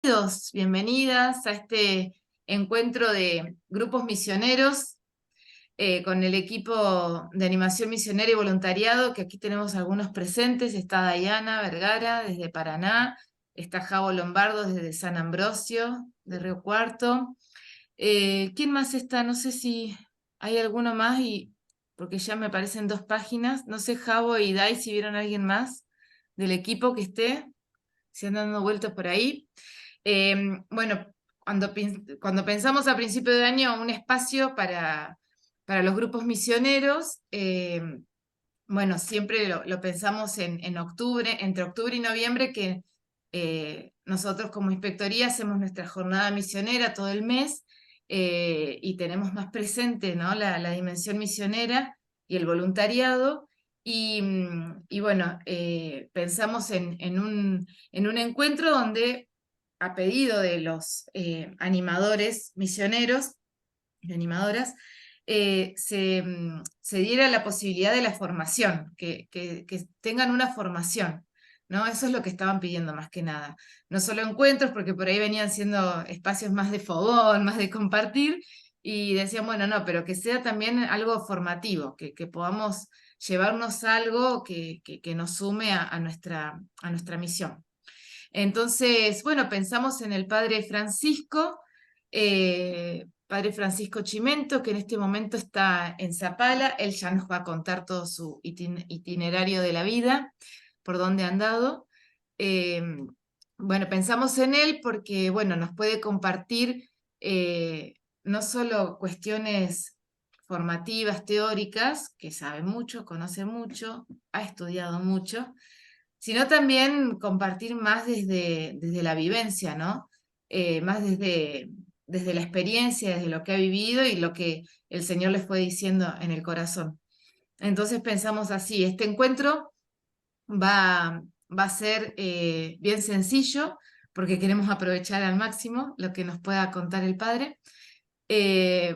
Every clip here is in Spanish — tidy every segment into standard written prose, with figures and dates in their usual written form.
bienvenidos, bienvenidas a este encuentro de grupos misioneros con el equipo de animación misionera y voluntariado, que aquí tenemos algunos presentes. Está Dayana Vergara desde Paraná, está Javo Lombardo desde San Ambrosio, de Río Cuarto. ¿Quién más está? No sé si hay alguno más, porque ya me aparecen 2 páginas. No sé, Javo y Day, si vieron a alguien más del equipo que esté, si andan dando vueltas por ahí. Bueno, cuando pensamos a principio de año un espacio para los grupos misioneros, bueno, siempre lo pensamos en octubre, entre octubre y noviembre, que nosotros como inspectoría hacemos nuestra jornada misionera todo el mes, y tenemos más presente, ¿no?, la dimensión misionera y el voluntariado. Y bueno, pensamos en un encuentro donde, a pedido de los animadores misioneros y animadoras, se diera la posibilidad de la formación, que tengan una formación, ¿no? Eso es lo que estaban pidiendo más que nada. No solo encuentros, porque por ahí venían siendo espacios más de fogón, más de compartir, y decían, bueno, no, pero que sea también algo formativo, que podamos llevarnos algo que nos sume a nuestra misión. Entonces, bueno, pensamos en el Padre Francisco Chimento, que en este momento está en Zapala. Él ya nos va a contar todo su itinerario de la vida, por dónde ha andado. Eh, bueno, pensamos en él porque, bueno, nos puede compartir no solo cuestiones formativas, teóricas, que sabe mucho, conoce mucho, ha estudiado mucho, sino también compartir más desde la vivencia, ¿no? Más desde la experiencia, desde lo que ha vivido y lo que el Señor les fue diciendo en el corazón. Entonces pensamos así: este encuentro va a ser bien sencillo, porque queremos aprovechar al máximo lo que nos pueda contar el Padre.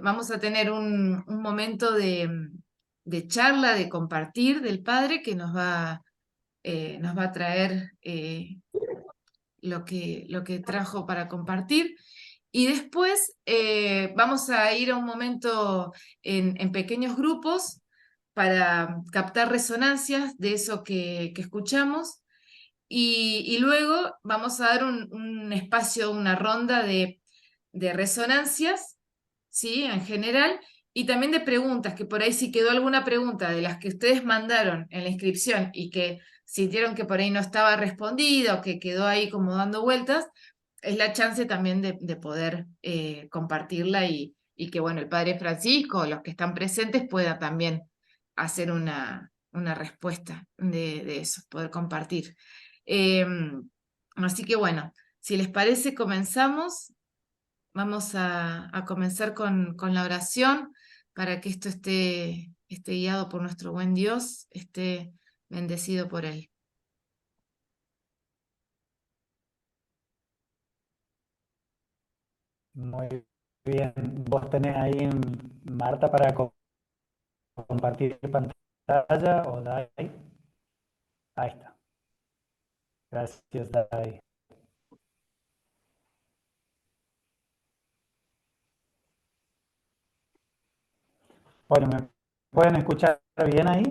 Vamos a tener un momento de charla, de compartir del Padre, que nos va a traer lo que trajo para compartir. Y después vamos a ir a un momento en pequeños grupos para captar resonancias de eso que escuchamos. Y luego vamos a dar un espacio, una ronda de resonancias, ¿sí?, en general, y también de preguntas, que por ahí, si quedó alguna pregunta de las que ustedes mandaron en la inscripción y que sintieron que por ahí no estaba respondida o que quedó ahí como dando vueltas, es la chance también de poder compartirla, y que, bueno, el Padre Francisco o los que están presentes puedan también hacer una respuesta de eso, poder compartir. Así que, bueno, si les parece, comenzamos. Vamos a comenzar con la oración, para que esto esté guiado por nuestro buen Dios, esté bendecido por Él. Muy bien. ¿Vos tenés ahí, Marta, para compartir pantalla o Dai? Ahí está. Gracias, Dai. Bueno, ¿me pueden escuchar bien ahí?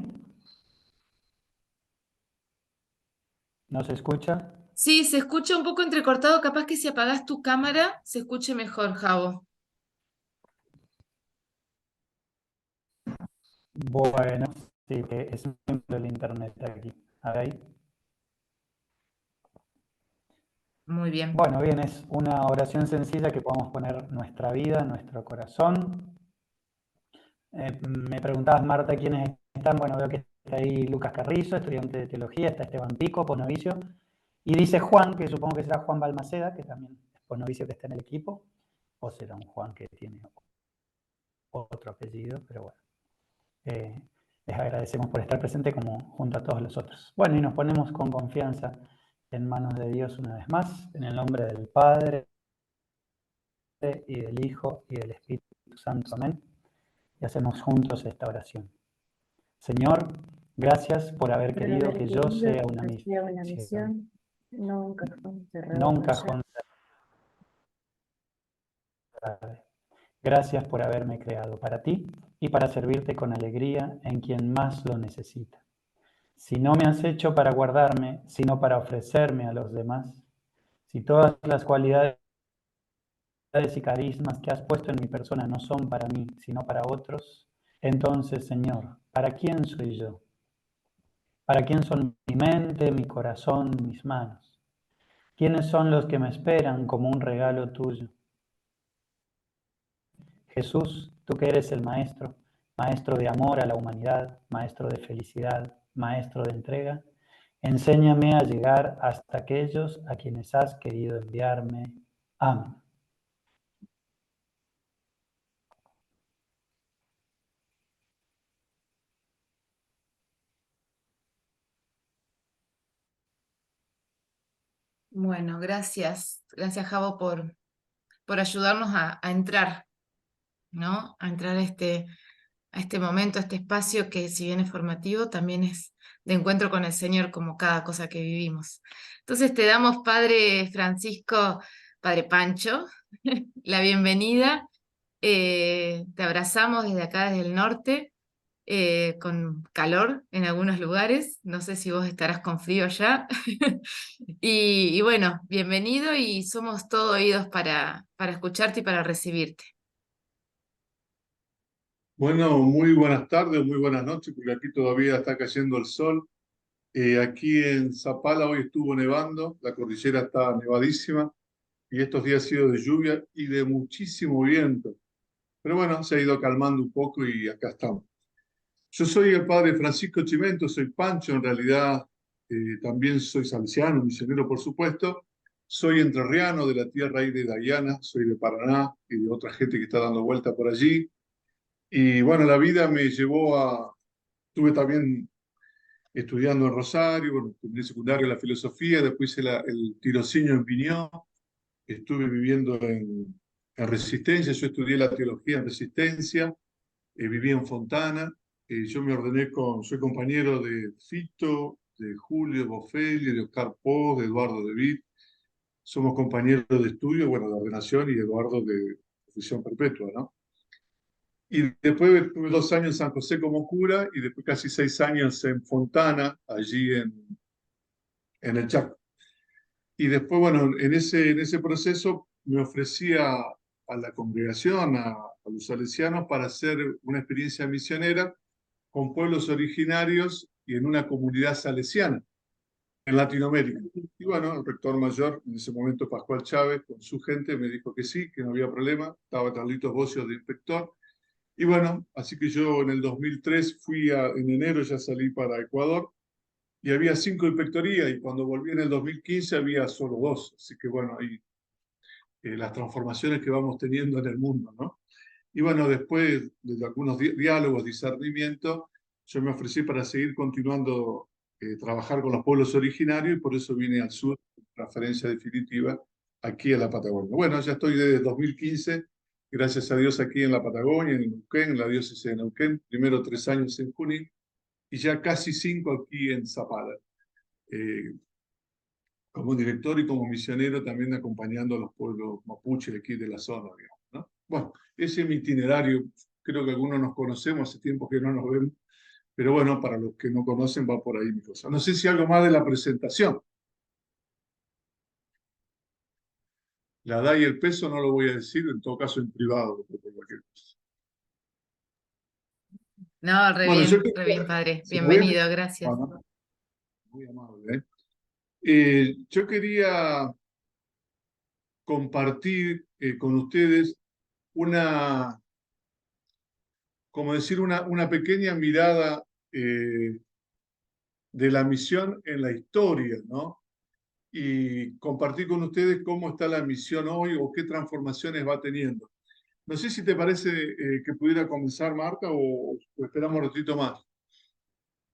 ¿No se escucha? Sí, se escucha un poco entrecortado, capaz que si apagás tu cámara se escuche mejor, Javo. Bueno, sí, que es siempre el internet aquí. A ver ahí. Muy bien. Bueno, bien, es una oración sencilla que podemos poner nuestra vida, nuestro corazón. Me preguntabas, Marta, quiénes están. Bueno, veo que está ahí Lucas Carrizo, estudiante de teología, está Esteban Pico, posnovicio, y dice Juan, que supongo que será Juan Balmaceda, que también es posnovicio, que está en el equipo, o será un Juan que tiene otro apellido, pero bueno. Les agradecemos por estar presente como junto a todos los otros. Bueno, y nos ponemos con confianza en manos de Dios una vez más, en el nombre del Padre, y del Hijo, y del Espíritu Santo. Amén. Y hacemos juntos esta oración. Señor, gracias por haber querido que yo sea una misión. no un cajón cerrado. No un cajón. tarde. Gracias por haberme creado para ti y para servirte con alegría en quien más lo necesita. Si no me has hecho para guardarme, sino para ofrecerme a los demás, si todas las cualidades y carismas que has puesto en mi persona no son para mí, sino para otros, entonces, Señor, ¿para quién soy yo? ¿Para quién son mi mente, mi corazón, mis manos? ¿Quiénes son los que me esperan como un regalo tuyo? Jesús, tú que eres el Maestro, Maestro de amor a la humanidad, Maestro de felicidad, Maestro de entrega, enséñame a llegar hasta aquellos a quienes has querido enviarme. Amén. Bueno, gracias. Gracias, Javo, por ayudarnos a entrar, ¿no? A entrar a este momento, a este espacio que, si bien es formativo, también es de encuentro con el Señor, como cada cosa que vivimos. Entonces te damos, Padre Francisco, Padre Pancho, la bienvenida. Te abrazamos desde acá, desde el norte, con calor en algunos lugares. No sé si vos estarás con frío ya. Y bueno, bienvenido y somos todo oídos para escucharte y para recibirte. Bueno, muy buenas tardes, muy buenas noches, porque aquí todavía está cayendo el sol. Aquí en Zapala hoy estuvo nevando, la cordillera está nevadísima y estos días han sido de lluvia y de muchísimo viento. Pero bueno, se ha ido calmando un poco y acá estamos. Yo soy el padre Francisco Chimento, soy Pancho, en realidad también soy salesiano, misionero por supuesto. Soy entrerriano de la tierra ahí de Dayana, soy de Paraná y de otra gente que está dando vuelta por allí. Y bueno, la vida me llevó a... Estuve también estudiando en Rosario, bueno, terminé secundario en la filosofía, después hice el tirocínio en Piñón, estuve viviendo en Resistencia, yo estudié la teología en Resistencia, viví en Fontana, yo me ordené soy compañero de Fito, de Julio Bofelli, de Oscar Pós, de Eduardo de Witt, somos compañeros de estudio, bueno, de ordenación y Eduardo de ofición perpetua, ¿no? Y después tuve 2 años en San José como cura y después casi 6 años en Fontana, allí en el Chaco. Y después, bueno, en ese proceso me ofrecía a la congregación, a los salesianos, para hacer una experiencia misionera con pueblos originarios y en una comunidad salesiana en Latinoamérica. Y bueno, el rector mayor, en ese momento Pascual Chávez, con su gente, me dijo que sí, que no había problema. Estaba Carlitos Bocio de inspector. Y bueno, así que yo en el 2003 en enero ya salí para Ecuador y había 5 inspectorías y cuando volví en el 2015 había solo 2. Así que bueno, ahí las transformaciones que vamos teniendo en el mundo, ¿no? Y bueno, después de algunos diálogos, discernimiento, yo me ofrecí para seguir continuando trabajar con los pueblos originarios y por eso vine al sur, transferencia definitiva, aquí a la Patagonia. Bueno, ya estoy desde 2015, gracias a Dios, aquí en la Patagonia, en Neuquén, en la diócesis de Neuquén, primero 3 años en Junín y ya casi 5 aquí en Zapala. Como director y como misionero también acompañando a los pueblos mapuches aquí de la zona, digamos, ¿no? Bueno, ese es mi itinerario. Creo que algunos nos conocemos, hace tiempo que no nos vemos, pero bueno, para los que no conocen va por ahí mi cosa. No sé si algo más de la presentación. La edad y el peso no lo voy a decir, en todo caso en privado. Por cualquier cosa. No, Bueno, re bien, padre. ¿se me ve? Bienvenido, gracias. Bueno, muy amable, ¿eh? Yo quería compartir con ustedes una, como decir, una pequeña mirada de la misión en la historia, ¿no? Y compartir con ustedes cómo está la misión hoy o qué transformaciones va teniendo. No sé si te parece que pudiera comenzar, Marta, o esperamos un ratito más.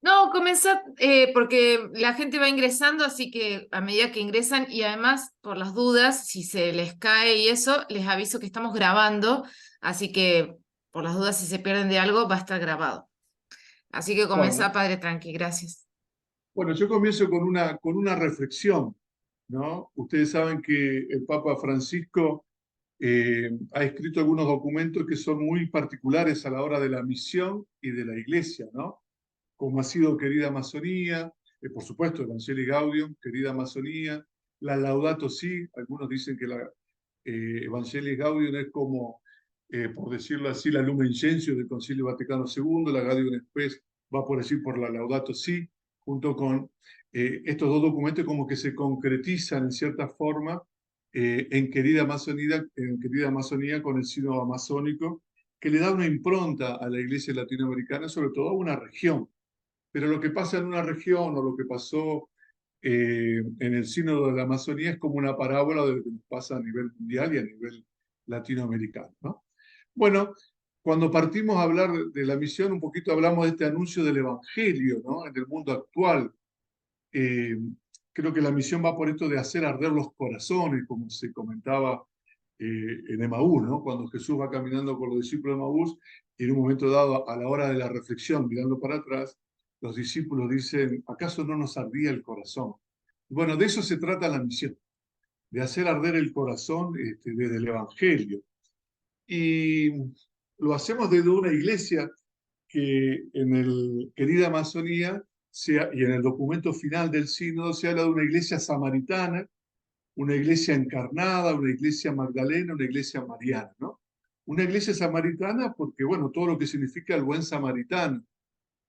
No, comenzá porque la gente va ingresando, así que a medida que ingresan y además por las dudas, si se les cae y eso, les aviso que estamos grabando, así que por las dudas si se pierden de algo va a estar grabado. Así que Bueno, comenzá, padre, tranqui, gracias. bueno, yo comienzo con una reflexión, ¿no? Ustedes saben que el Papa Francisco ha escrito algunos documentos que son muy particulares a la hora de la misión y de la iglesia, ¿no? Como ha sido Querida Amazonía, por supuesto, Evangelii Gaudium, Querida Amazonía, la Laudato Si, algunos dicen que la Evangelii Gaudium es como, por decirlo así, la Lumen Gentium del Concilio Vaticano II, la Gaudium Spes va por decir por la Laudato Si, junto con estos dos documentos como que se concretizan en cierta forma en Querida Amazonía con el sínodo amazónico, que le da una impronta a la iglesia latinoamericana, sobre todo a una región. Pero lo que pasa en una región o lo que pasó en el sínodo de la Amazonía es como una parábola de lo que nos pasa a nivel mundial y a nivel latinoamericano, ¿no? Bueno, cuando partimos a hablar de la misión, un poquito hablamos de este anuncio del Evangelio, ¿no? En el mundo actual. Eh, Creo que la misión va por esto de hacer arder los corazones, como se comentaba en Emaús, ¿no? Cuando Jesús va caminando con los discípulos de Emaús, y en un momento dado, a la hora de la reflexión, mirando para atrás, los discípulos dicen, ¿acaso no nos ardía el corazón? Bueno, de eso se trata la misión, de hacer arder el corazón desde el Evangelio. Y lo hacemos desde una iglesia que en el Querida Amazonía y en el documento final del sínodo se habla de una iglesia samaritana, una iglesia encarnada, una iglesia magdalena, una iglesia mariana, ¿no? Una iglesia samaritana porque, bueno, todo lo que significa el buen samaritano,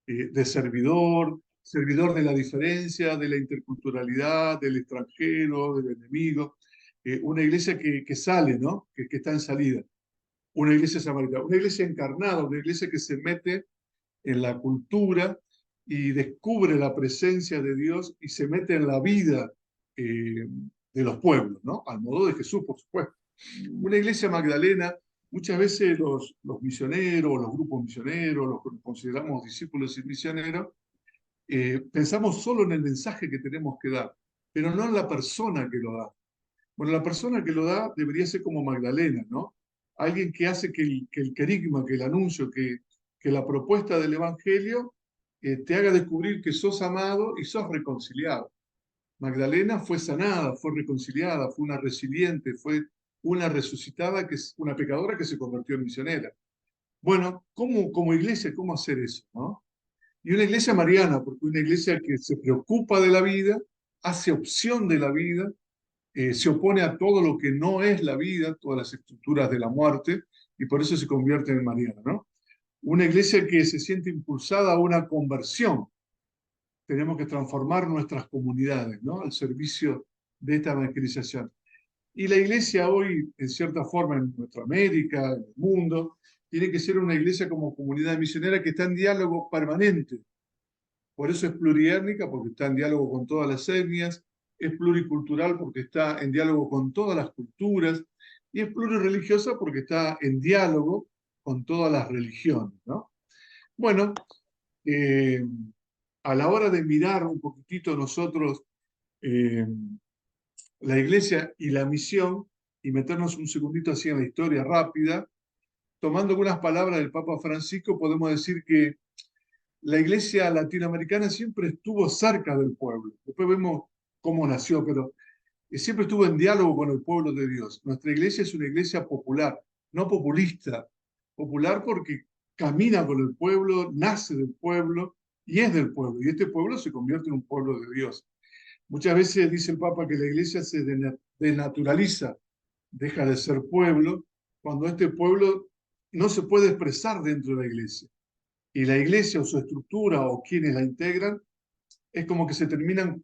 de servidor, servidor de la diferencia, de la interculturalidad, del extranjero, del enemigo, una iglesia que sale, ¿no? Que está en salida. Una iglesia samaritana, una iglesia encarnada, una iglesia que se mete en la cultura y descubre la presencia de Dios y se mete en la vida de los pueblos, ¿no? Al modo de Jesús, por supuesto. Una iglesia magdalena, muchas veces los misioneros, los grupos misioneros, los que consideramos discípulos y misioneros, pensamos solo en el mensaje que tenemos que dar, pero no en la persona que lo da. Bueno, la persona que lo da debería ser como Magdalena, ¿no? Alguien que hace que el querigma, que el anuncio, que la propuesta del Evangelio te haga descubrir que sos amado y sos reconciliado. Magdalena fue sanada, fue reconciliada, fue una resiliente, fue una resucitada, una pecadora que se convirtió en misionera. Bueno, como iglesia, ¿cómo hacer eso, no? Y una iglesia mariana, porque una iglesia que se preocupa de la vida, hace opción de la vida, se opone a todo lo que no es la vida, todas las estructuras de la muerte, y por eso se convierte en mariana, ¿no? Una iglesia que se siente impulsada a una conversión. Tenemos que transformar nuestras comunidades, ¿no? Al servicio de esta evangelización. Y la iglesia hoy, en cierta forma, en nuestra América, en el mundo, tiene que ser una iglesia como comunidad misionera que está en diálogo permanente. Por eso es pluriétnica, porque está en diálogo con todas las etnias, es pluricultural porque está en diálogo con todas las culturas, y es plurireligiosa porque está en diálogo con todas las religiones, ¿no? Bueno, a la hora de mirar un poquitito nosotros eh, la iglesia y la misión, y meternos un segundito así en la historia rápida, tomando algunas palabras del Papa Francisco, podemos decir que la iglesia latinoamericana siempre estuvo cerca del pueblo. Después vemos cómo nació, pero siempre estuvo en diálogo con el pueblo de Dios. Nuestra iglesia es una iglesia popular, no populista. Popular porque camina con el pueblo, nace del pueblo y es del pueblo. Y este pueblo se convierte en un pueblo de Dios. Muchas veces dice el Papa que la iglesia se denaturaliza, deja de ser pueblo, cuando este pueblo no se puede expresar dentro de la iglesia. Y la iglesia o su estructura o quienes la integran es como que se terminan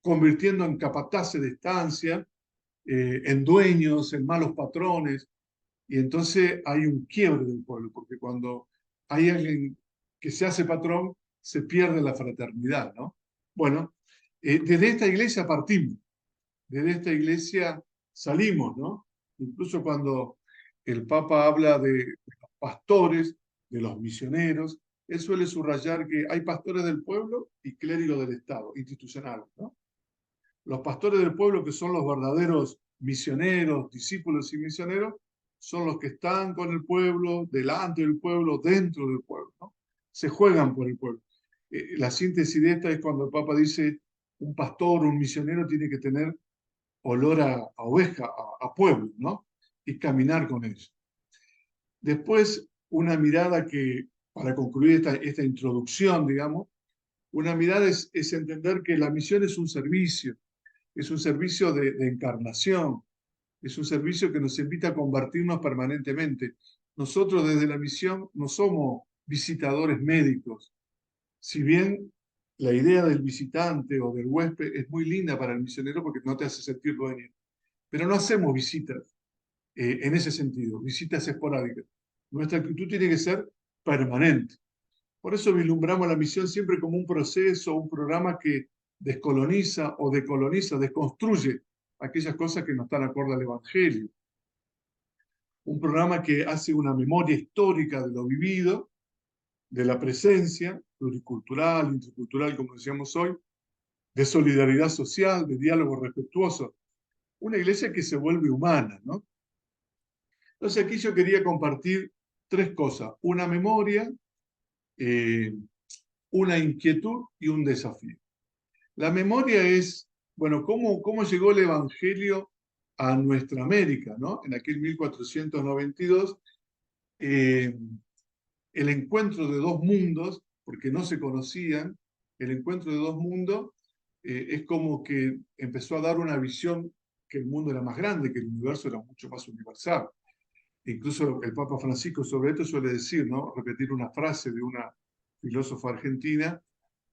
convirtiendo en capataces de estancia, en dueños, en malos patrones, y entonces hay un quiebre del pueblo, porque cuando hay alguien que se hace patrón, se pierde la fraternidad, ¿no? Bueno, desde esta iglesia partimos, desde esta iglesia salimos, ¿no? Incluso cuando el Papa habla de los pastores, de los misioneros, él suele subrayar que hay pastores del pueblo y clérigos del Estado, institucionales, ¿no? Los pastores del pueblo, que son los verdaderos misioneros, discípulos y misioneros, son los que están con el pueblo, delante del pueblo, dentro del pueblo, ¿no? Se juegan por el pueblo. La síntesis de esta es cuando el Papa dice, un pastor, un misionero tiene que tener olor a oveja, a pueblo, ¿no? y caminar con ellos. Después, una mirada que, para concluir esta introducción, digamos, una mirada es entender que la misión es un servicio de encarnación, es un servicio que nos invita a convertirnos permanentemente. Nosotros desde la misión no somos visitadores médicos. Si bien la idea del visitante o del huésped es muy linda para el misionero porque no te hace sentir dueño, pero no hacemos visitas en ese sentido, visitas esporádicas. Nuestra actitud tiene que ser permanente. Por eso vislumbramos la misión siempre como un proceso, un programa que descoloniza o decoloniza, desconstruye aquellas cosas que no están acorde al Evangelio. Un programa que hace una memoria histórica de lo vivido, de la presencia pluricultural, intercultural, como decíamos hoy, de solidaridad social, de diálogo respetuoso. Una iglesia que se vuelve humana, ¿no? Entonces aquí yo quería compartir tres cosas: una memoria, una inquietud y un desafío. La memoria es, bueno, cómo llegó el Evangelio a nuestra América, ¿no? En aquel 1492, el encuentro de dos mundos, porque no se conocían, el encuentro de dos mundos es como que empezó a dar una visión que el mundo era más grande, que el universo era mucho más universal. Incluso el Papa Francisco sobre esto suele decir, ¿no? Repetir una frase de una filósofa argentina,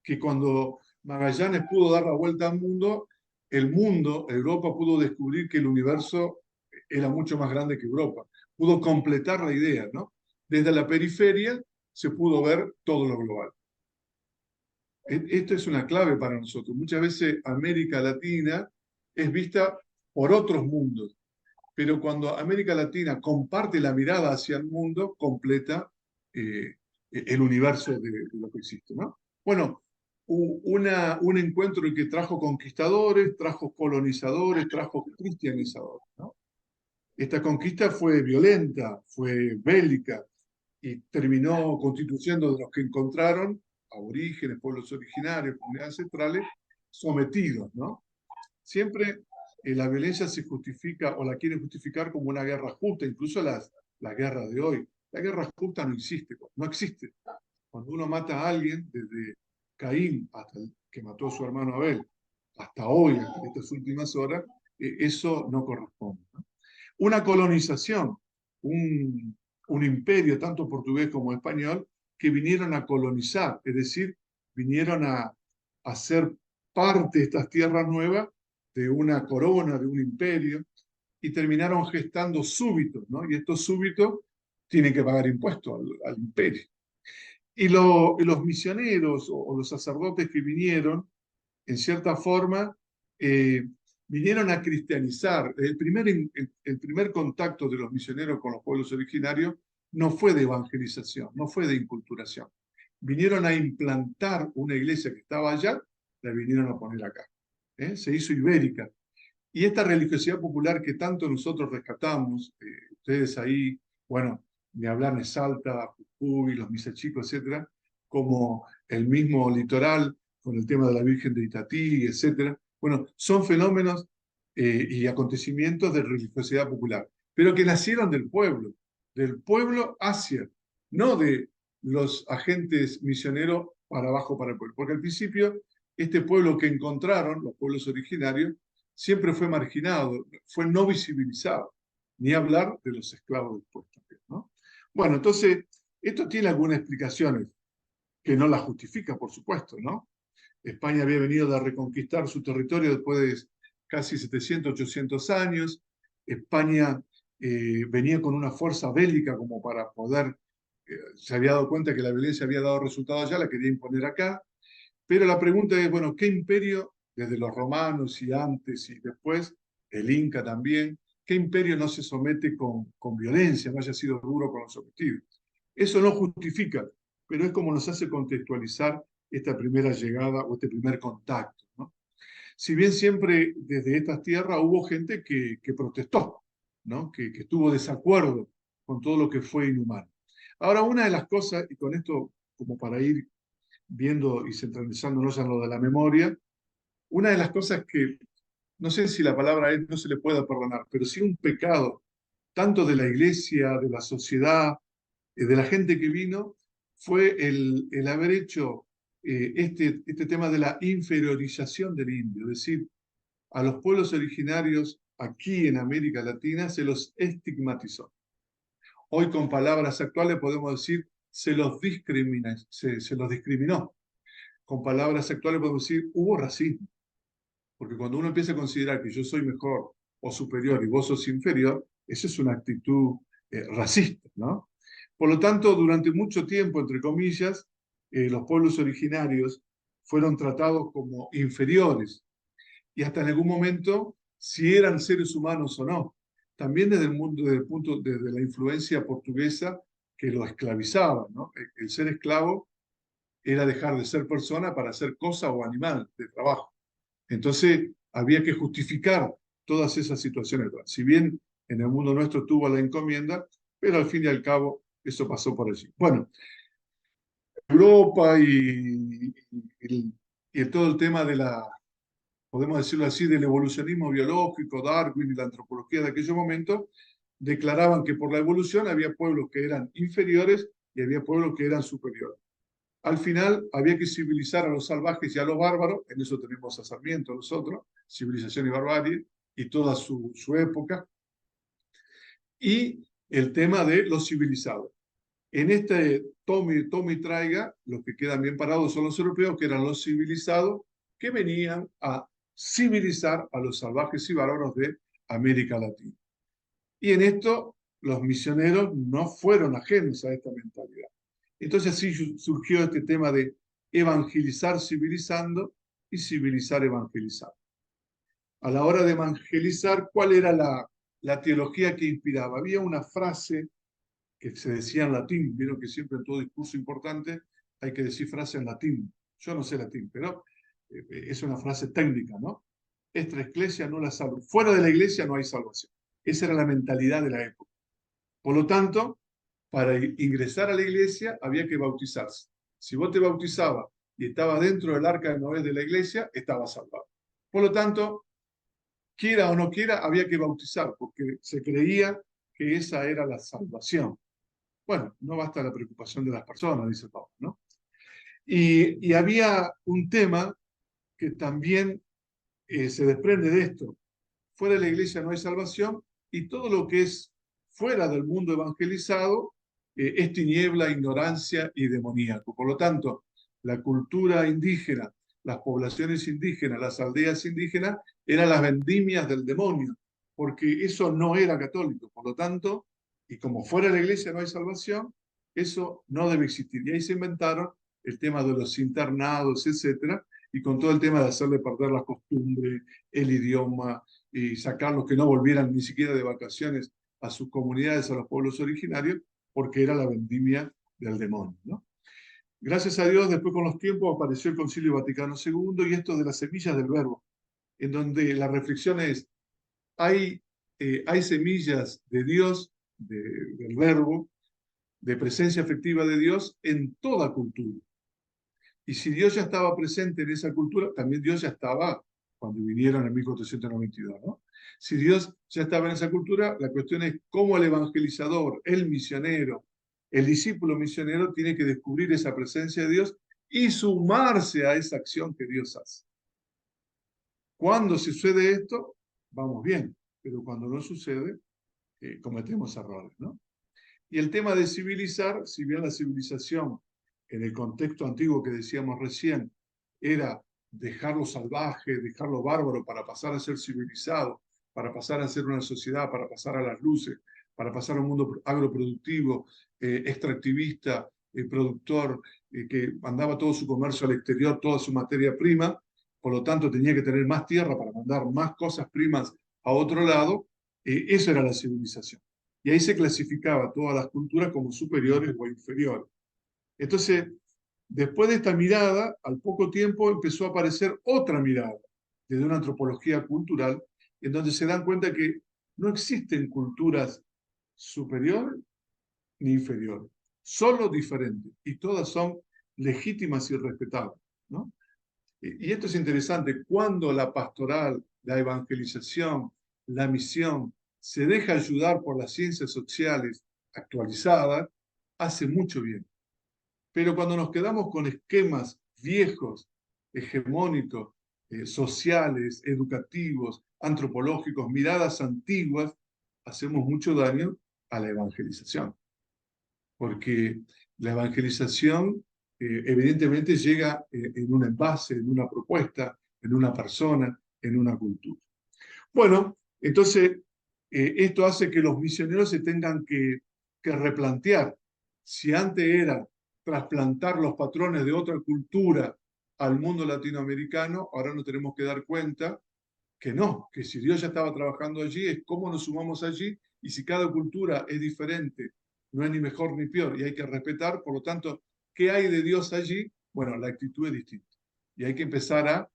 que cuando Magallanes pudo dar la vuelta al mundo, Europa pudo descubrir que el universo era mucho más grande que Europa. Pudo completar la idea, ¿no? Desde la periferia se pudo ver todo lo global. Esto es una clave para nosotros. Muchas veces América Latina es vista por otros mundos, pero cuando América Latina comparte la mirada hacia el mundo, completa el universo de lo que existe, ¿no? Bueno, un encuentro que trajo conquistadores, trajo colonizadores, trajo cristianizadores, ¿no? Esta conquista fue violenta, fue bélica, y terminó constituyendo de los que encontraron aborígenes, pueblos originarios, comunidades ancestrales, sometidos, ¿no? Siempre la violencia se justifica o la quieren justificar como una guerra justa, incluso las guerras de hoy. La guerra justa no existe, no existe. Cuando uno mata a alguien, desde Caín hasta el que mató a su hermano Abel, hasta hoy, hasta estas últimas horas, eso no corresponde, ¿no? Una colonización, un imperio, tanto portugués como español, que vinieron a colonizar, es decir, vinieron a ser parte de estas tierras nuevas de una corona, de un imperio, y terminaron gestando súbitos, ¿no? Y estos súbitos tienen que pagar impuestos al imperio. Y los misioneros o los sacerdotes que vinieron, en cierta forma, vinieron a cristianizar. El primer contacto de los misioneros con los pueblos originarios no fue de evangelización, no fue de inculturación. Vinieron a implantar una iglesia que estaba allá, la vinieron a poner acá. Se hizo ibérica. Y esta religiosidad popular que tanto nosotros rescatamos, ustedes ahí, bueno, ni hablar de Salta, Jujuy, los Misachicos, etcétera, como el mismo litoral, con el tema de la Virgen de Itatí, etcétera. Bueno, son fenómenos y acontecimientos de religiosidad popular, pero que nacieron del pueblo hacia, no de los agentes misioneros para abajo para el pueblo. Porque al principio, este pueblo que encontraron, los pueblos originarios, siempre fue marginado, fue no visibilizado, ni hablar de los esclavos después también, ¿no? Bueno, entonces, esto tiene algunas explicaciones que no las justifica, por supuesto, ¿no? España había venido a reconquistar su territorio después de casi 700, 800 años. España venía con una fuerza bélica como para poder, se había dado cuenta que la violencia había dado resultado allá, la quería imponer acá. Pero la pregunta es, bueno, ¿qué imperio, desde los romanos y antes y después, el Inca también, qué imperio no se somete con violencia, no haya sido duro con los sometidos? Eso no justifica, pero es como nos hace contextualizar esta primera llegada o este primer contacto, ¿no? Si bien siempre desde estas tierras hubo gente que protestó, ¿no? Que estuvo desacuerdo con todo lo que fue inhumano. Ahora, una de las cosas, y con esto como para ir viendo y centralizándonos en lo de la memoria, una de las cosas que, no sé si la palabra es no se le pueda perdonar, pero sí un pecado tanto de la iglesia, de la sociedad, de la gente que vino, fue el haber hecho este tema de la inferiorización del indio, es decir, a los pueblos originarios aquí en América Latina se los estigmatizó. Hoy con palabras actuales podemos decir se los discriminó. Con palabras actuales podemos decir hubo racismo. Porque cuando uno empieza a considerar que yo soy mejor o superior y vos sos inferior, esa es una actitud racista, ¿no? Por lo tanto, durante mucho tiempo, entre comillas, los pueblos originarios fueron tratados como inferiores y hasta en algún momento si eran seres humanos o no. También desde el mundo, desde la influencia portuguesa que lo esclavizaba, ¿no? El ser esclavo era dejar de ser persona para ser cosa o animal de trabajo. Entonces había que justificar todas esas situaciones. Si bien en el mundo nuestro tuvo la encomienda, pero al fin y al cabo eso pasó por allí. Bueno, Europa y todo el tema de la, podemos decirlo así, del evolucionismo biológico, Darwin y la antropología de aquellos momentos, declaraban que por la evolución había pueblos que eran inferiores y había pueblos que eran superiores. Al final había que civilizar a los salvajes y a los bárbaros, en eso tenemos a Sarmiento nosotros, civilización y barbarie, y toda su época, y el tema de los civilizados. En este tome y traiga, los que quedan bien parados son los europeos, que eran los civilizados, que venían a civilizar a los salvajes y bárbaros de América Latina. Y en esto los misioneros no fueron ajenos a esta mentalidad. Entonces así surgió este tema de evangelizar civilizando y civilizar evangelizando. A la hora de evangelizar, ¿cuál era la teología que inspiraba? Había una frase que se decía en latín, vieron que siempre en todo discurso importante hay que decir frase en latín. Yo no sé latín, pero es una frase técnica, ¿no? Extra ecclesia no la salvo. Fuera de la iglesia no hay salvación. Esa era la mentalidad de la época. Por lo tanto, para ingresar a la iglesia había que bautizarse. Si vos te bautizabas y estabas dentro del arca de Noé de la iglesia, estabas salvado. Por lo tanto, quiera o no quiera, había que bautizar, porque se creía que esa era la salvación. Bueno, no basta la preocupación de las personas, dice Pablo, ¿no? Y había un tema que también se desprende de esto. Fuera de la iglesia no hay salvación y todo lo que es fuera del mundo evangelizado es tiniebla, ignorancia y demoníaco. Por lo tanto, la cultura indígena, las poblaciones indígenas, las aldeas indígenas, eran las vendimias del demonio, porque eso no era católico. Por lo tanto, y como fuera de la iglesia no hay salvación, eso no debe existir. Y ahí se inventaron el tema de los internados, etcétera, y con todo el tema de hacerle perder las costumbres, el idioma, y sacarlos que no volvieran ni siquiera de vacaciones a sus comunidades, a los pueblos originarios, porque era la vendimia del demonio, ¿no? Gracias a Dios, después con los tiempos apareció el Concilio Vaticano II y esto de las semillas del verbo, en donde la reflexión es, hay semillas de Dios, del verbo, de presencia efectiva de Dios en toda cultura. Y si Dios ya estaba presente en esa cultura, también Dios ya estaba cuando vinieron en 1492, ¿no? Si Dios ya estaba en esa cultura, la cuestión es cómo el evangelizador, el misionero, el discípulo misionero tiene que descubrir esa presencia de Dios y sumarse a esa acción que Dios hace. Cuando sucede esto, vamos bien, pero cuando no sucede, cometemos errores, ¿no? Y el tema de civilizar, si bien la civilización en el contexto antiguo que decíamos recién era dejarlo salvaje, dejarlo bárbaro para pasar a ser civilizado, para pasar a ser una sociedad, para pasar a las luces, para pasar a un mundo agroproductivo, extractivista, productor, que mandaba todo su comercio al exterior, toda su materia prima, por lo tanto tenía que tener más tierra para mandar más cosas primas a otro lado, eso era la civilización. Y ahí se clasificaba todas las culturas como superiores o inferiores. Entonces, después de esta mirada, al poco tiempo empezó a aparecer otra mirada, desde una antropología cultural, en donde se dan cuenta que no existen culturas superiores ni inferiores, solo diferentes, y todas son legítimas y respetables, ¿no? Y esto es interesante, cuando la pastoral, la evangelización, la misión se deja ayudar por las ciencias sociales actualizadas, hace mucho bien. Pero cuando nos quedamos con esquemas viejos, hegemónicos, sociales, educativos, antropológicos, miradas antiguas, hacemos mucho daño a la evangelización. Porque la evangelización evidentemente llega en un envase, en una propuesta, en una persona, en una cultura. Bueno, entonces esto hace que los misioneros se tengan que replantear. Si antes era trasplantar los patrones de otra cultura al mundo latinoamericano, ahora nos tenemos que dar cuenta que no, que si Dios ya estaba trabajando allí, es cómo nos sumamos allí, y si cada cultura es diferente, no es ni mejor ni peor, y hay que respetar, por lo tanto, ¿qué hay de Dios allí? Bueno, la actitud es distinta, y hay que empezar a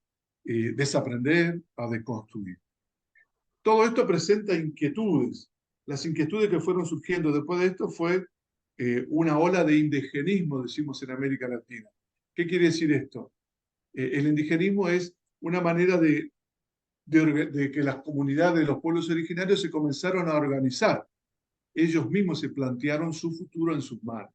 desaprender, a deconstruir. Todo esto presenta inquietudes. Las inquietudes que fueron surgiendo después de esto fue una ola de indigenismo, decimos en América Latina. ¿Qué quiere decir esto? El indigenismo es una manera de que las comunidades de los pueblos originarios se comenzaron a organizar. Ellos mismos se plantearon su futuro en sus manos.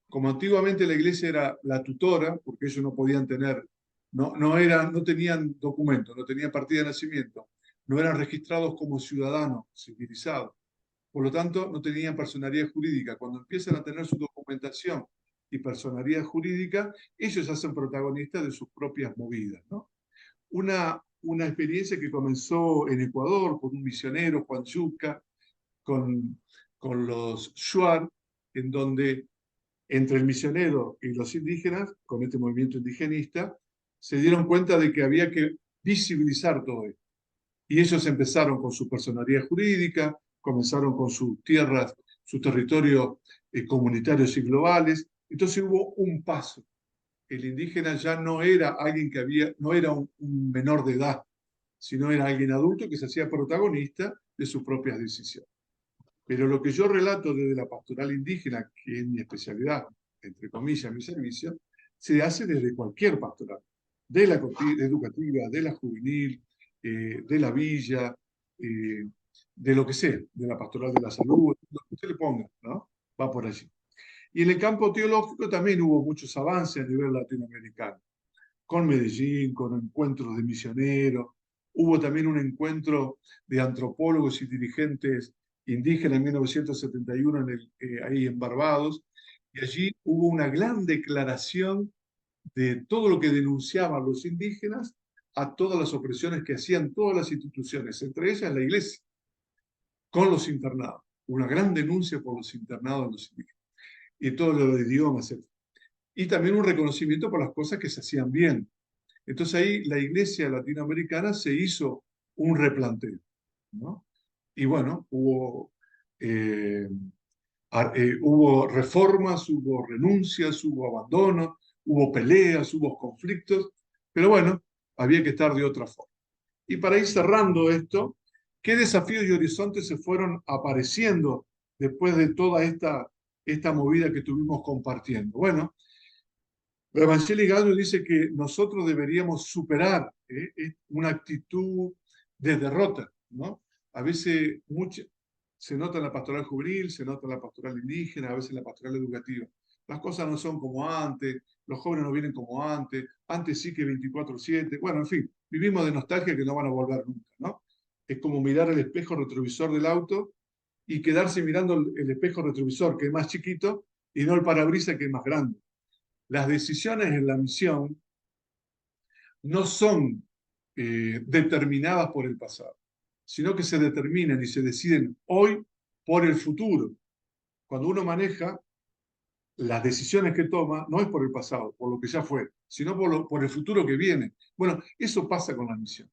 Como antiguamente la iglesia era la tutora, porque ellos no podían tener, no tenían documentos, no tenían partida de nacimiento, no eran registrados como ciudadanos civilizados, por lo tanto no tenían personalidad jurídica. Cuando empiezan a tener su documentación y personalidad jurídica, ellos se hacen protagonistas de sus propias movidas, ¿no? Una experiencia que comenzó en Ecuador por un misionero, Juan Yuca, con los Shuar, en donde entre el misionero y los indígenas, con este movimiento indigenista, se dieron cuenta de que había que visibilizar todo esto. Y ellos empezaron con su personalidad jurídica, comenzaron con sus tierras, sus territorios comunitarios y globales. Entonces hubo un paso. El indígena ya no era alguien no era un menor de edad, sino era alguien adulto que se hacía protagonista de sus propias decisiones. Pero lo que yo relato desde la pastoral indígena, que es mi especialidad, entre comillas, mi servicio, se hace desde cualquier pastoral, de la educativa, de la juvenil, de la villa, de lo que sea, de la pastoral de la salud, lo que usted le ponga, ¿no? Va por allí. Y en el campo teológico también hubo muchos avances a nivel latinoamericano, con Medellín, con encuentros de misioneros, hubo también un encuentro de antropólogos y dirigentes indígenas en 1971 ahí en Barbados, y allí hubo una gran declaración de todo lo que denunciaban los indígenas a todas las opresiones que hacían todas las instituciones, entre ellas la iglesia, con los internados. Una gran denuncia por los internados de los indígenas y todos los idiomas, etc. Y también un reconocimiento por las cosas que se hacían bien. Entonces ahí la iglesia latinoamericana se hizo un replanteo, ¿no? Y bueno, hubo reformas, hubo renuncias, hubo abandono, hubo peleas, hubo conflictos, pero bueno, había que estar de otra forma. Y para ir cerrando esto, ¿qué desafíos y horizontes se fueron apareciendo después de toda esta movida que estuvimos compartiendo? Bueno, Evangelii Gaudium dice que nosotros deberíamos superar una actitud de derrota, ¿no? A veces se nota en la pastoral juvenil, se nota en la pastoral indígena, a veces en la pastoral educativa. Las cosas no son como antes, los jóvenes no vienen como antes sí que 24/7. Bueno, en fin, vivimos de nostalgia que no van a volver nunca, ¿no? Es como mirar el espejo retrovisor del auto y quedarse mirando el espejo retrovisor, que es más chiquito, y no el parabrisas, que es más grande. Las decisiones en la misión no son determinadas por el pasado, sino que se determinan y se deciden hoy por el futuro. Cuando uno maneja, las decisiones que toma no es por el pasado, por lo que ya fue, sino por el futuro que viene. Bueno, eso pasa con la misión.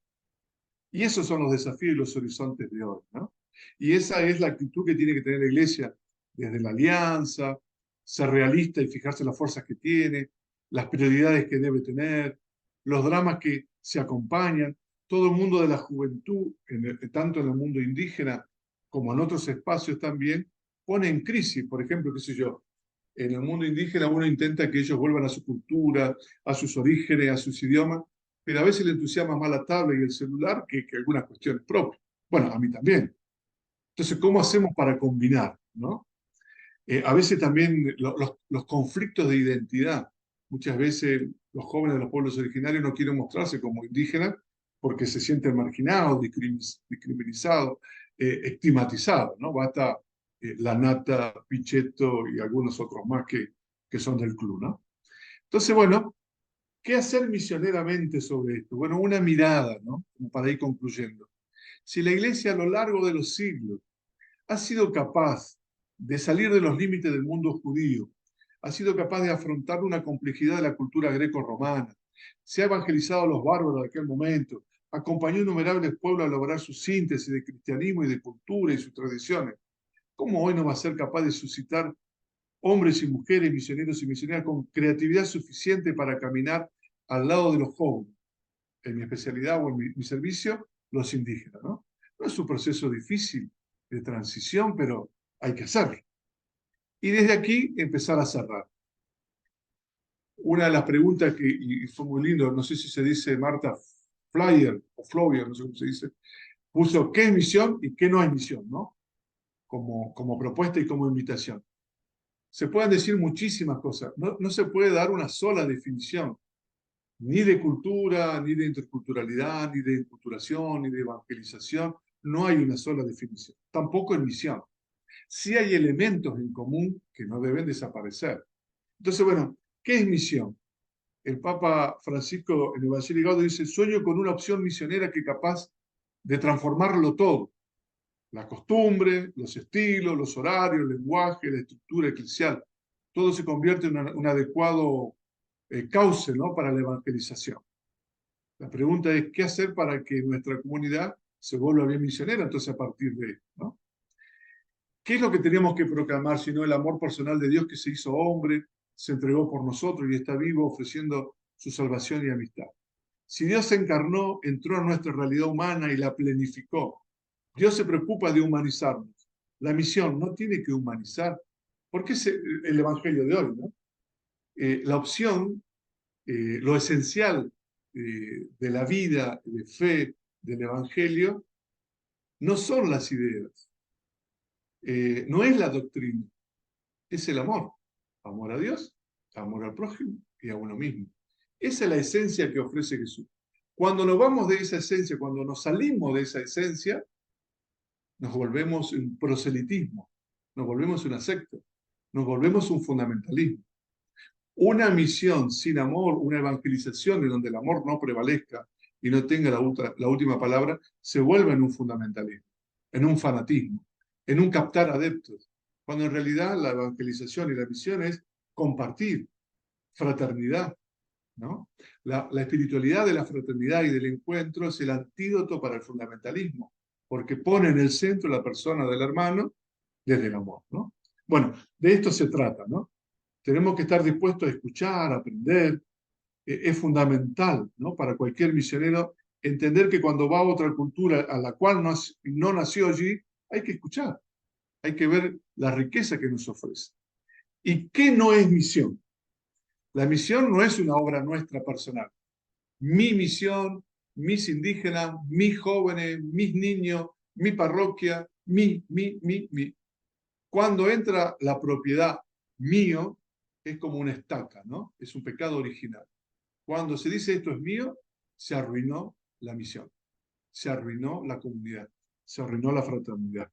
Y esos son los desafíos y los horizontes de hoy, ¿no? Y esa es la actitud que tiene que tener la iglesia desde la alianza, ser realista y fijarse en las fuerzas que tiene, las prioridades que debe tener, los dramas que se acompañan. Todo el mundo de la juventud, tanto en el mundo indígena como en otros espacios también, pone en crisis. Por ejemplo, qué sé yo, en el mundo indígena uno intenta que ellos vuelvan a su cultura, a sus orígenes, a sus idiomas, pero a veces le entusiasma más la tablet y el celular que algunas cuestiones propias. Bueno, a mí también. Entonces, ¿cómo hacemos para combinar, ¿no? A veces también los conflictos de identidad. Muchas veces los jóvenes de los pueblos originarios no quieren mostrarse como indígenas porque se sienten marginados, discriminados, estigmatizados, ¿no? Basta la Nata, Pichetto y algunos otros más que son del club, ¿no? Entonces, bueno, ¿qué hacer misioneramente sobre esto? Bueno, una mirada, ¿no? Como para ir concluyendo. Si la Iglesia a lo largo de los siglos ha sido capaz de salir de los límites del mundo judío, ha sido capaz de afrontar una complejidad de la cultura greco-romana, se ha evangelizado a los bárbaros de aquel momento, acompañó a innumerables pueblos a lograr su síntesis de cristianismo y de cultura y sus tradiciones. ¿Cómo hoy no va a ser capaz de suscitar hombres y mujeres, misioneros y misioneras con creatividad suficiente para caminar al lado de los jóvenes? En mi especialidad o en mi servicio, los indígenas, ¿no? No es un proceso difícil de transición, pero hay que hacerlo. Y desde aquí empezar a cerrar. Una de las preguntas y fue muy lindo, no sé si se dice Marta Flyer o Floyer, no sé cómo se dice, puso qué es misión y qué no es misión, ¿no? Como propuesta y como invitación. Se pueden decir muchísimas cosas, no se puede dar una sola definición, ni de cultura, ni de interculturalidad, ni de enculturación, ni de evangelización, no hay una sola definición, tampoco en misión. Sí hay elementos en común que no deben desaparecer. Entonces, bueno, ¿qué es misión? El Papa Francisco en el Evangelio Gaudium dice, sueño con una opción misionera que es capaz de transformarlo todo. La costumbre, los estilos, los horarios, el lenguaje, la estructura eclesial. Todo se convierte en un adecuado cauce, ¿no?, para la evangelización. La pregunta es, ¿qué hacer para que nuestra comunidad se vuelva bien misionera? Entonces, a partir de esto, ¿no? ¿Qué es lo que tenemos que proclamar sino el amor personal de Dios que se hizo hombre, se entregó por nosotros y está vivo ofreciendo su salvación y amistad? Si Dios se encarnó, entró a nuestra realidad humana y la planificó. Dios se preocupa de humanizarnos. La misión no tiene que humanizar, porque es el Evangelio de hoy, ¿no? La opción, lo esencial de la vida, de fe, del Evangelio, no son las ideas, no es la doctrina, es el amor. Amor a Dios, amor al prójimo y a uno mismo. Esa es la esencia que ofrece Jesús. Cuando nos vamos de esa esencia, cuando nos salimos de esa esencia, nos volvemos un proselitismo, nos volvemos una secta, nos volvemos un fundamentalismo. Una misión sin amor, una evangelización en donde el amor no prevalezca y no tenga la última palabra, se vuelve en un fundamentalismo, en un fanatismo, en un captar adeptos, cuando en realidad la evangelización y la misión es compartir, fraternidad, ¿no? La espiritualidad de la fraternidad y del encuentro es el antídoto para el fundamentalismo, porque pone en el centro la persona del hermano desde el amor, ¿no? Bueno, de esto se trata, ¿no? Tenemos que estar dispuestos a escuchar, a aprender. Es fundamental, ¿no?, para cualquier misionero entender que cuando va a otra cultura a la cual no nació allí, hay que escuchar, hay que ver la riqueza que nos ofrece. ¿Y qué no es misión? La misión no es una obra nuestra personal. Mi misión, mis indígenas, mis jóvenes, mis niños, mi parroquia, mi. Cuando entra la propiedad mío, es como una estaca, ¿no? Es un pecado original. Cuando se dice esto es mío, se arruinó la misión, se arruinó la comunidad, se arruinó la fraternidad.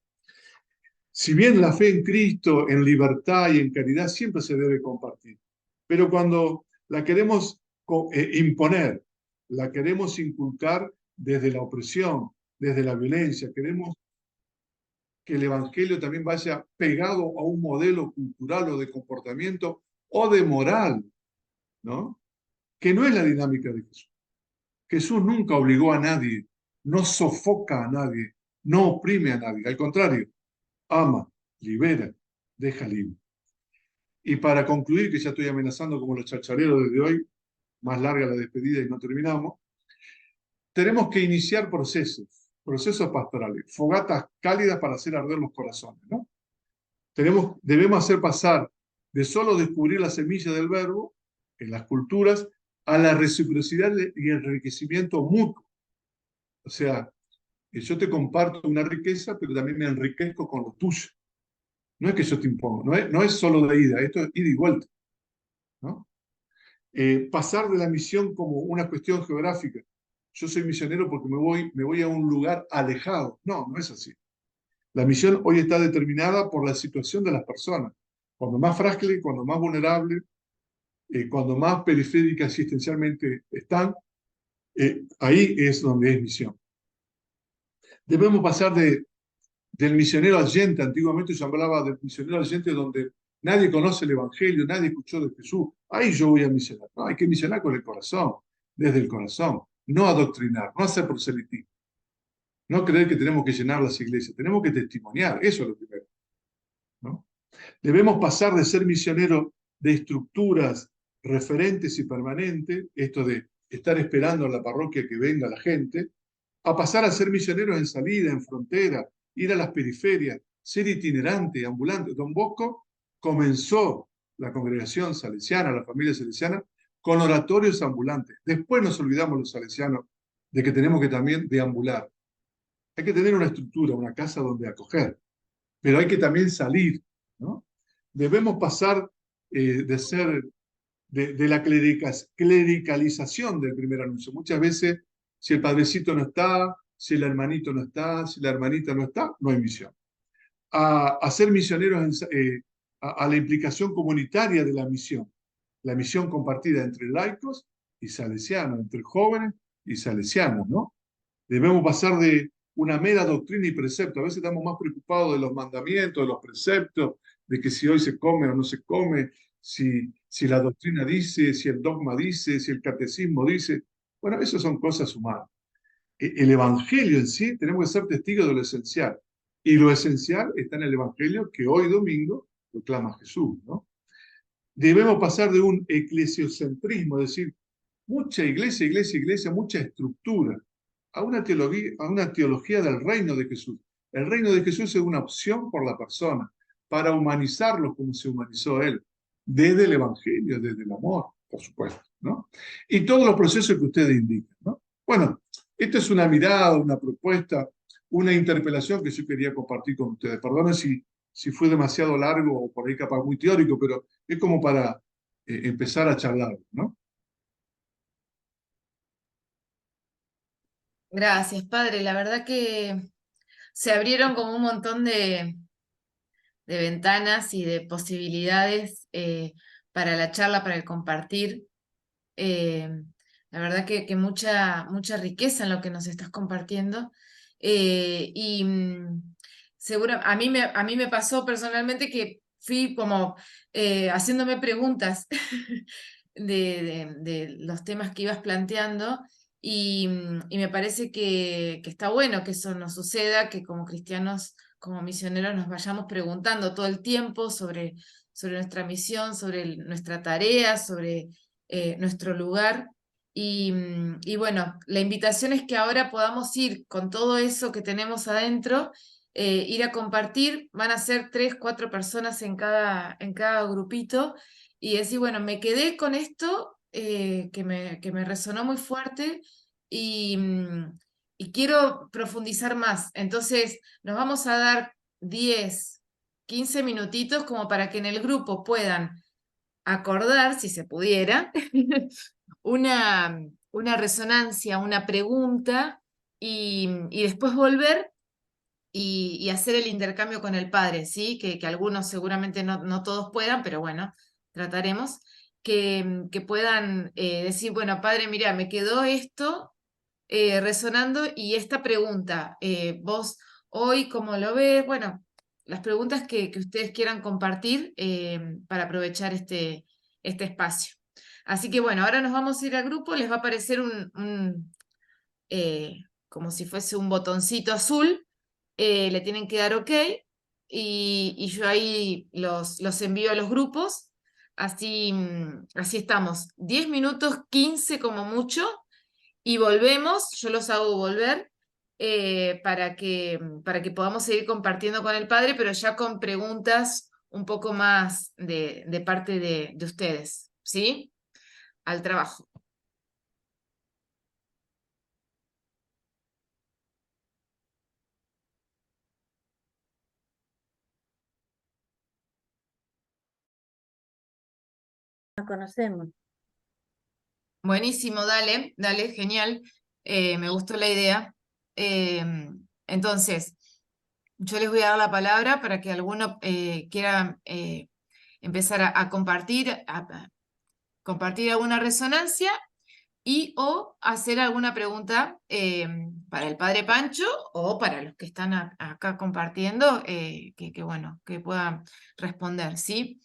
Si bien la fe en Cristo, en libertad y en caridad siempre se debe compartir, pero cuando la queremos imponer, la queremos inculcar desde la opresión, desde la violencia, queremos que el Evangelio también vaya pegado a un modelo cultural o de comportamiento o de moral, ¿no?, que no es la dinámica de Jesús. Jesús nunca obligó a nadie, no sofoca a nadie, no oprime a nadie. Al contrario, ama, libera, deja libre. Y para concluir, que ya estoy amenazando como los chachareros desde hoy, más larga la despedida y no terminamos, tenemos que iniciar procesos pastorales, fogatas cálidas para hacer arder los corazones, ¿no? Debemos hacer pasar de solo descubrir la semilla del verbo en las culturas a la reciprocidad y enriquecimiento mutuo. O sea, Yo te comparto una riqueza, pero también me enriquezco con lo tuyo. No es que yo te impongo, no es solo de ida, esto es ida y vuelta, ¿no? Pasar de la misión como una cuestión geográfica. Yo soy misionero porque me voy a un lugar alejado. No, no es así. La misión hoy está determinada por la situación de las personas. Cuando más frágiles, cuando más vulnerables, cuando más periféricas existencialmente están, ahí es donde es misión. Debemos pasar del misionero oyente. Antiguamente se hablaba del misionero oyente donde nadie conoce el Evangelio, nadie escuchó de Jesús. Ahí yo voy a misionar. No, hay que misionar con el corazón, desde el corazón, no adoctrinar, no hacer proselitismo, no creer que tenemos que llenar las iglesias, tenemos que testimoniar, eso es lo primero, ¿no? Debemos pasar de ser misioneros de estructuras referentes y permanentes, esto de estar esperando en la parroquia que venga la gente, a pasar a ser misioneros en salida, en frontera, ir a las periferias, ser itinerante, ambulante. Don Bosco comenzó la congregación salesiana, la familia salesiana, con oratorios ambulantes. Después nos olvidamos los salesianos de que tenemos que también deambular. Hay que tener una estructura, una casa donde acoger, pero hay que también salir, ¿no? Debemos pasar de ser de la clericalización del primer anuncio. Muchas veces, si el padrecito no está, si el hermanito no está, si la hermanita no está, no hay misión. A ser misioneros a la implicación comunitaria de la misión compartida entre laicos y salesianos, entre jóvenes y salesianos, ¿no? Debemos pasar de una mera doctrina y precepto. A veces estamos más preocupados de los mandamientos, de los preceptos, de que si hoy se come o no se come, si la doctrina dice, si el dogma dice, si el catecismo dice. Bueno, eso son cosas humanas. El Evangelio en sí, tenemos que ser testigos de lo esencial. Y lo esencial está en el Evangelio que hoy domingo proclama Jesús, ¿no? Debemos pasar de un eclesiocentrismo, es decir, mucha iglesia, iglesia, iglesia, mucha estructura, a una teología del reino de Jesús. El reino de Jesús es una opción por la persona, para humanizarlo como se humanizó Él, desde el Evangelio, desde el amor, por supuesto, ¿no? Y todos los procesos que ustedes indican, ¿no? Bueno, esta es una mirada, una propuesta, una interpelación que yo quería compartir con ustedes. Perdónen si fue demasiado largo o por ahí capaz muy teórico, pero es como para empezar a charlar, ¿no? Gracias, padre. La verdad que se abrieron como un montón de ventanas y de posibilidades para la charla, para el compartir. Eh, la verdad que mucha riqueza en lo que nos estás compartiendo. Y seguro, a mí me pasó personalmente que fui como haciéndome preguntas de los temas que ibas planteando. Y me parece que está bueno que eso nos suceda, que como cristianos, como misioneros, nos vayamos preguntando todo el tiempo sobre nuestra misión, sobre nuestra tarea, sobre nuestro lugar. Y bueno, la invitación es que ahora podamos ir con todo eso que tenemos adentro, ir a compartir. Van a ser 3, 4 personas en cada grupito, y decir, bueno, me quedé con esto que me resonó muy fuerte, y quiero profundizar más. Entonces, nos vamos a dar 10, 15 minutitos como para que en el grupo puedan acordar, si se pudiera, una resonancia, una pregunta, y después volver y hacer el intercambio con el padre, ¿sí? Que algunos seguramente no todos puedan, pero bueno, trataremos. Que puedan decir, bueno, padre, mira, me quedó esto resonando, y esta pregunta, vos hoy, ¿cómo lo ves? Bueno, las preguntas que ustedes quieran compartir para aprovechar este espacio. Así que bueno, ahora nos vamos a ir al grupo, les va a aparecer como si fuese un botoncito azul, le tienen que dar OK, y yo ahí los envío a los grupos, así estamos, 10 minutos, 15 como mucho, y volvemos, yo los hago volver para que podamos seguir compartiendo con el padre, pero ya con preguntas un poco más de parte de ustedes, ¿sí? Al trabajo. conocemos. Buenísimo, dale, dale, genial. Me gustó la idea. Entonces, yo les voy a dar la palabra para que alguno quiera empezar a compartir, compartir alguna resonancia y o hacer alguna pregunta para el padre Pancho o para los que están acá compartiendo, bueno, que puedan responder, ¿sí?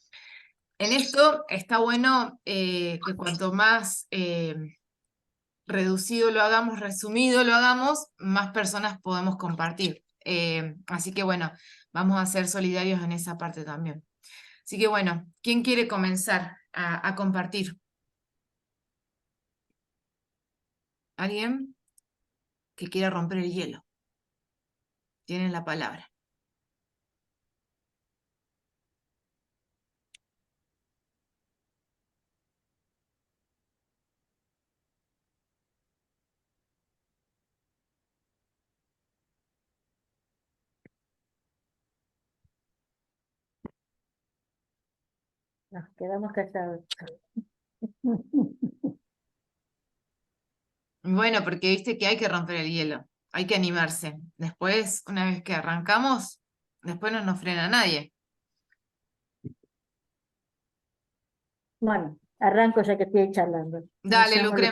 En esto está bueno que cuanto más reducido lo hagamos, resumido lo hagamos, más personas podemos compartir. Así que bueno, vamos a ser solidarios en esa parte también. Así que bueno, ¿quién quiere comenzar a compartir? ¿Alguien que quiera romper el hielo? Tienen la palabra. Nos quedamos callados. Bueno, porque viste que hay que romper el hielo, hay que animarse. Después, una vez que arrancamos, después no nos frena nadie. Bueno, arranco ya que estoy charlando. Dale, Lucre.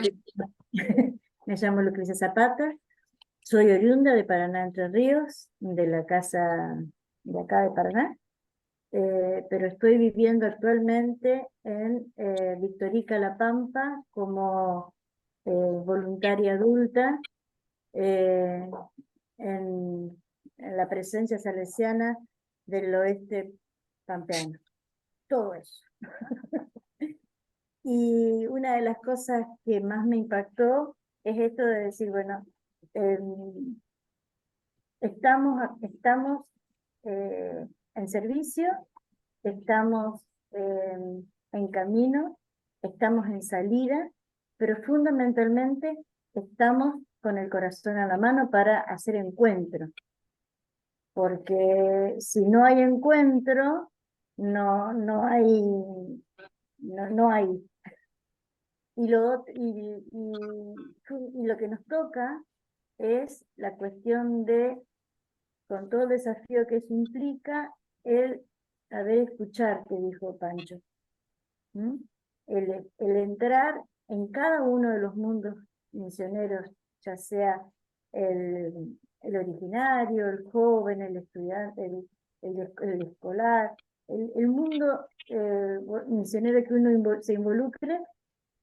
Me llamo Lucrecia Zapata, soy oriunda de Paraná, Entre Ríos, de la casa de acá de Paraná, pero estoy viviendo actualmente en Victorica, La Pampa, como voluntaria adulta, eh, en la presencia salesiana del oeste pampeano. Todo eso. Y una de las cosas que más me impactó es esto de decir, bueno, estamos en servicio, estamos en camino, estamos en salida, pero fundamentalmente estamos con el corazón a la mano para hacer encuentro. Porque si no hay encuentro, no hay. Y lo que nos toca es la cuestión de, con todo el desafío que eso implica, el saber escuchar, que dijo Pancho. El entrar en cada uno de los mundos misioneros, ya sea el originario, el joven, el estudiante, el escolar, el mundo misionero que uno se involucre.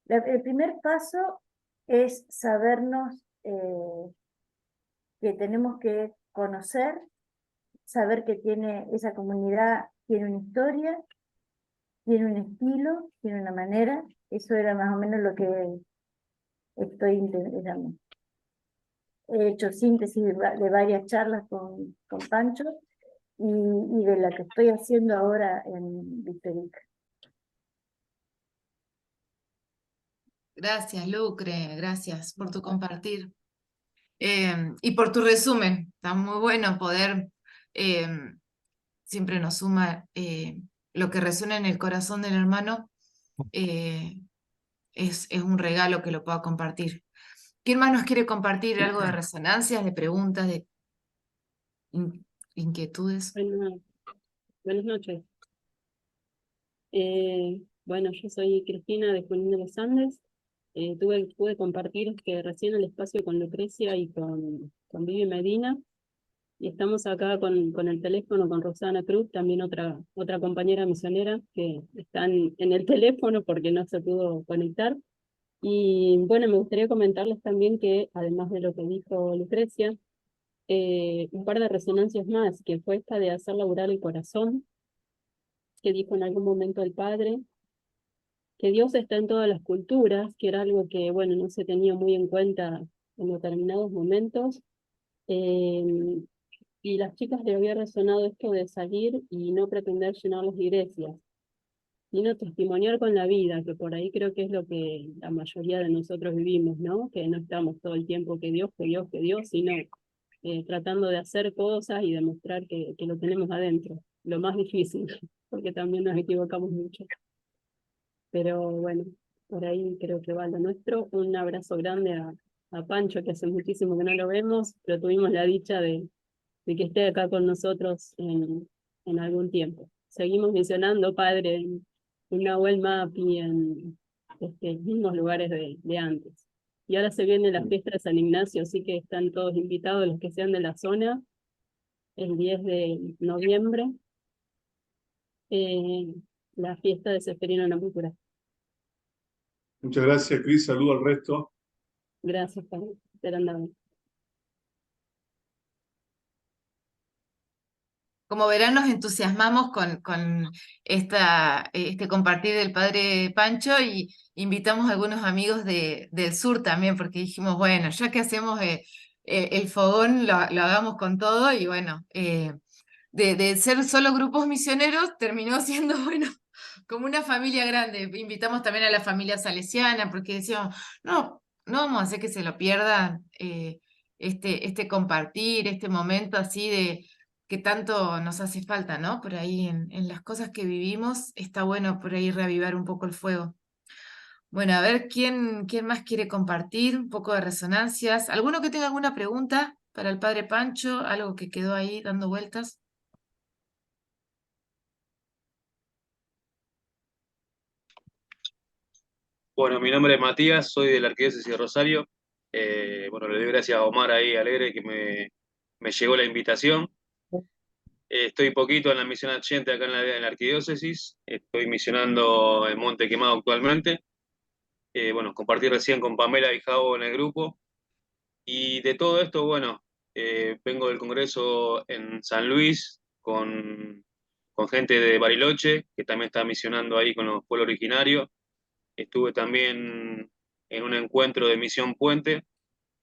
El primer paso es sabernos que tenemos que conocer, saber que esa comunidad tiene una historia, tiene un estilo, tiene una manera. Eso era más o menos lo que estoy intentando. He hecho síntesis de varias charlas con Pancho y de la que estoy haciendo ahora en Victorica. Gracias, Lucre, gracias por tu compartir. Y por tu resumen, está muy bueno poder, siempre nos suma lo que resuena en el corazón del hermano, es un regalo que lo pueda compartir. ¿Quién más nos quiere compartir algo de resonancias, de preguntas, de inquietudes? Buenas noches. Bueno, yo soy Cristina de Junín de los Andes. Pude compartir que recién el espacio con Lucrecia y con Vivi Medina. Y estamos acá con el teléfono con Rosana Cruz, también otra compañera misionera que están en el teléfono porque no se pudo conectar. Y bueno, me gustaría comentarles también que, además de lo que dijo Lucrecia, un par de resonancias más, que fue esta de hacer laburar el corazón, que dijo en algún momento el padre, que Dios está en todas las culturas, que era algo que, bueno, no se tenía muy en cuenta en determinados momentos. Y las chicas le había resonado esto de salir y no pretender llenar las iglesias, sino testimoniar con la vida, que por ahí creo que es lo que la mayoría de nosotros vivimos, ¿no? Que no estamos todo el tiempo que Dios, sino tratando de hacer cosas y demostrar que lo tenemos adentro. Lo más difícil, porque también nos equivocamos mucho. pero bueno, por ahí creo que va lo nuestro. Un abrazo grande a Pancho, que hace muchísimo que no lo vemos, pero tuvimos la dicha de que esté acá con nosotros en algún tiempo. Seguimos misionando, padre, en Nahuel Mapi, en mismos lugares de antes. Y ahora se viene la fiesta de San Ignacio, así que están todos invitados los que sean de la zona, el 10 de noviembre, la fiesta de Seferino Namucura. Muchas gracias, Cris. Saludo al resto. Gracias, padre. Terandame. Como verán, nos entusiasmamos con este compartir del padre Pancho y invitamos a algunos amigos del sur también, porque dijimos, bueno, ya que hacemos el fogón, lo hagamos con todo y bueno, de ser solo grupos misioneros, terminó siendo, bueno, como una familia grande. Invitamos también a la familia salesiana, porque decíamos, no vamos a hacer que se lo pierdan este compartir, este momento así de que tanto nos hace falta, ¿no? Por ahí en las cosas que vivimos, está bueno por ahí reavivar un poco el fuego. Bueno, a ver, ¿quién más quiere compartir un poco de resonancias? ¿Alguno que tenga alguna pregunta para el padre Pancho? ¿Algo que quedó ahí dando vueltas? Bueno, mi nombre es Matías, soy de la Arquidiócesis de Rosario. Bueno, le doy gracias a Omar ahí, Alegre, que me llegó la invitación. Estoy poquito en la misión adyente acá en la Arquidiócesis. Estoy misionando en Monte Quemado actualmente. Bueno, compartí recién con Pamela y Javo en el grupo. Y de todo esto, bueno, vengo del Congreso en San Luis con gente de Bariloche, que también está misionando ahí con los pueblos originarios. Estuve también en un encuentro de Misión Puente,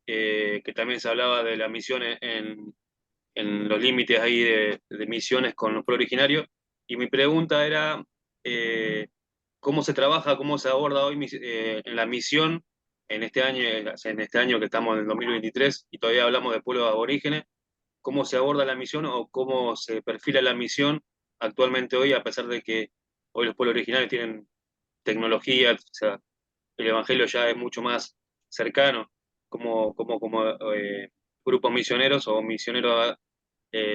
que también se hablaba de la misión en los límites ahí de misiones con los pueblos originarios. Y mi pregunta era, ¿cómo se trabaja, cómo se aborda hoy en la misión en este año que estamos en el 2023 y todavía hablamos de pueblos aborígenes? ¿Cómo se aborda la misión o cómo se perfila la misión actualmente hoy, a pesar de que hoy los pueblos originarios tienen tecnología, o sea, el evangelio ya es mucho más cercano, como grupos misioneros o misioneros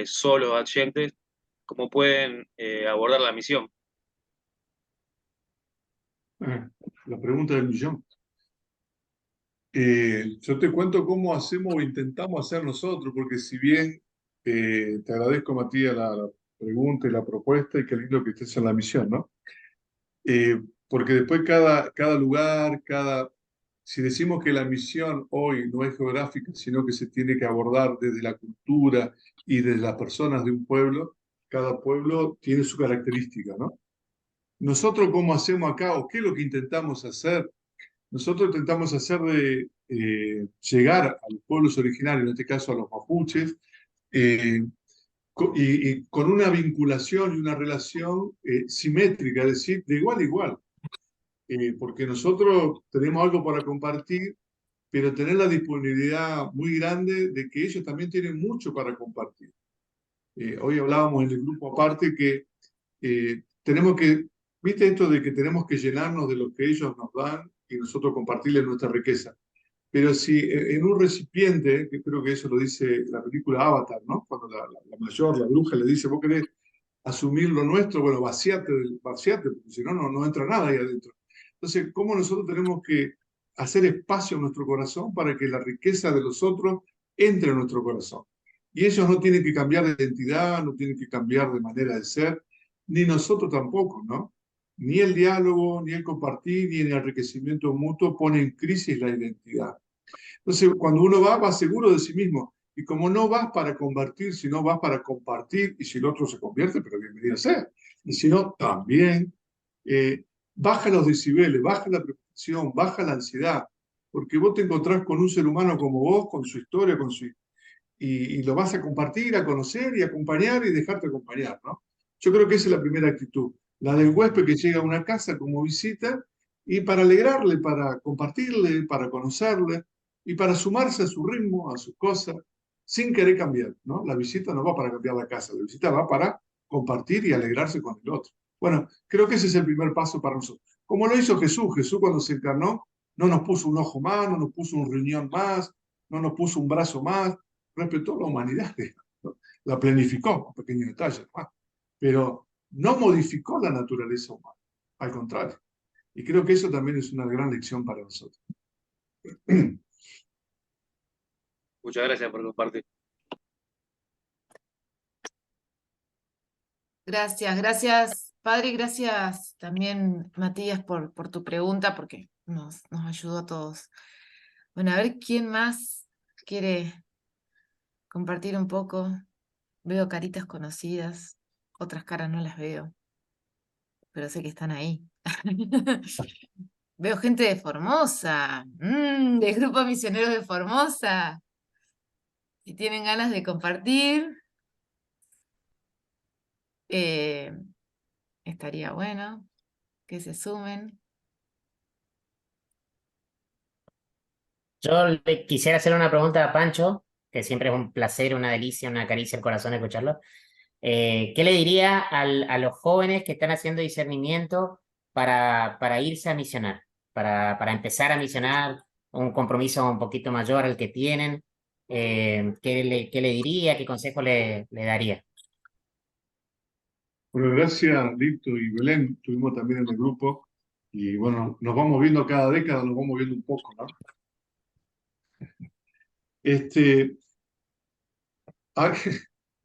solos, adyentes, cómo pueden abordar la misión? La pregunta del millón. Yo te cuento cómo hacemos o intentamos hacer nosotros, porque si bien te agradezco, Matías, la pregunta y la propuesta, y qué lindo que estés en la misión, ¿no? Porque después cada lugar, si decimos que la misión hoy no es geográfica, sino que se tiene que abordar desde la cultura y desde las personas de un pueblo, cada pueblo tiene su característica, ¿no? Nosotros, ¿cómo hacemos acá o qué es lo que intentamos hacer? Nosotros intentamos hacer de llegar a los pueblos originarios, en este caso a los mapuches, eh, y con una vinculación y una relación simétrica, es decir, de igual a igual. Porque nosotros tenemos algo para compartir, pero tener la disponibilidad muy grande de que ellos también tienen mucho para compartir. Hoy hablábamos en el grupo aparte que tenemos que, viste esto de que tenemos que llenarnos de lo que ellos nos dan y nosotros compartirles nuestra riqueza. Pero si en un recipiente, que creo que eso lo dice la película Avatar, ¿no? Cuando la mayor, la bruja, le dice, vos querés asumir lo nuestro, bueno, vaciate, porque si no, no entra nada ahí adentro. Entonces, ¿cómo nosotros tenemos que hacer espacio en nuestro corazón para que la riqueza de los otros entre en nuestro corazón? Y ellos no tienen que cambiar de identidad, no tienen que cambiar de manera de ser, ni nosotros tampoco, ¿no? Ni el diálogo, ni el compartir, ni el enriquecimiento mutuo pone en crisis la identidad. Entonces, cuando uno va seguro de sí mismo. Y como no vas para convertir, sino vas para compartir, y si el otro se convierte, pero bienvenido sea. Y si no, también. Baja los decibeles, baja la preocupación, baja la ansiedad, porque vos te encontrás con un ser humano como vos, con su historia, y lo vas a compartir, a conocer y acompañar y dejarte acompañar, ¿no? Yo creo que esa es la primera actitud, la del huésped que llega a una casa como visita y para alegrarle, para compartirle, para conocerle y para sumarse a su ritmo, a sus cosas, sin querer cambiar, ¿no? La visita no va para cambiar la casa, la visita va para compartir y alegrarse con el otro. Bueno, creo que ese es el primer paso para nosotros. como lo hizo Jesús. Jesús cuando se encarnó no nos puso un ojo más, no nos puso un riñón más, no nos puso un brazo más, respetó la humanidad, ¿no? La planificó, con pequeños detalles, ¿no? Pero no modificó la naturaleza humana, al contrario. Y creo que eso también es una gran lección para nosotros. Muchas gracias por compartir. Gracias, padre, y gracias también, Matías, por tu pregunta, porque nos ayudó a todos. Bueno, a ver quién más quiere compartir un poco. Veo caritas conocidas, otras caras no las veo, pero sé que están ahí. Veo gente de Formosa, de Grupo Misioneros de Formosa. Si tienen ganas de compartir, estaría bueno que se sumen. Yo le quisiera hacer una pregunta a Pancho, que siempre es un placer, una delicia, una caricia al corazón escucharlo. ¿Qué le diría a los jóvenes que están haciendo discernimiento para irse a misionar, para empezar a misionar, un compromiso un poquito mayor al que tienen? ¿Qué le diría? ¿Qué consejo le daría? Bueno, gracias, Lito y Belén, estuvimos también en el grupo, y bueno, nos vamos viendo cada década, nos vamos viendo un poco, ¿no?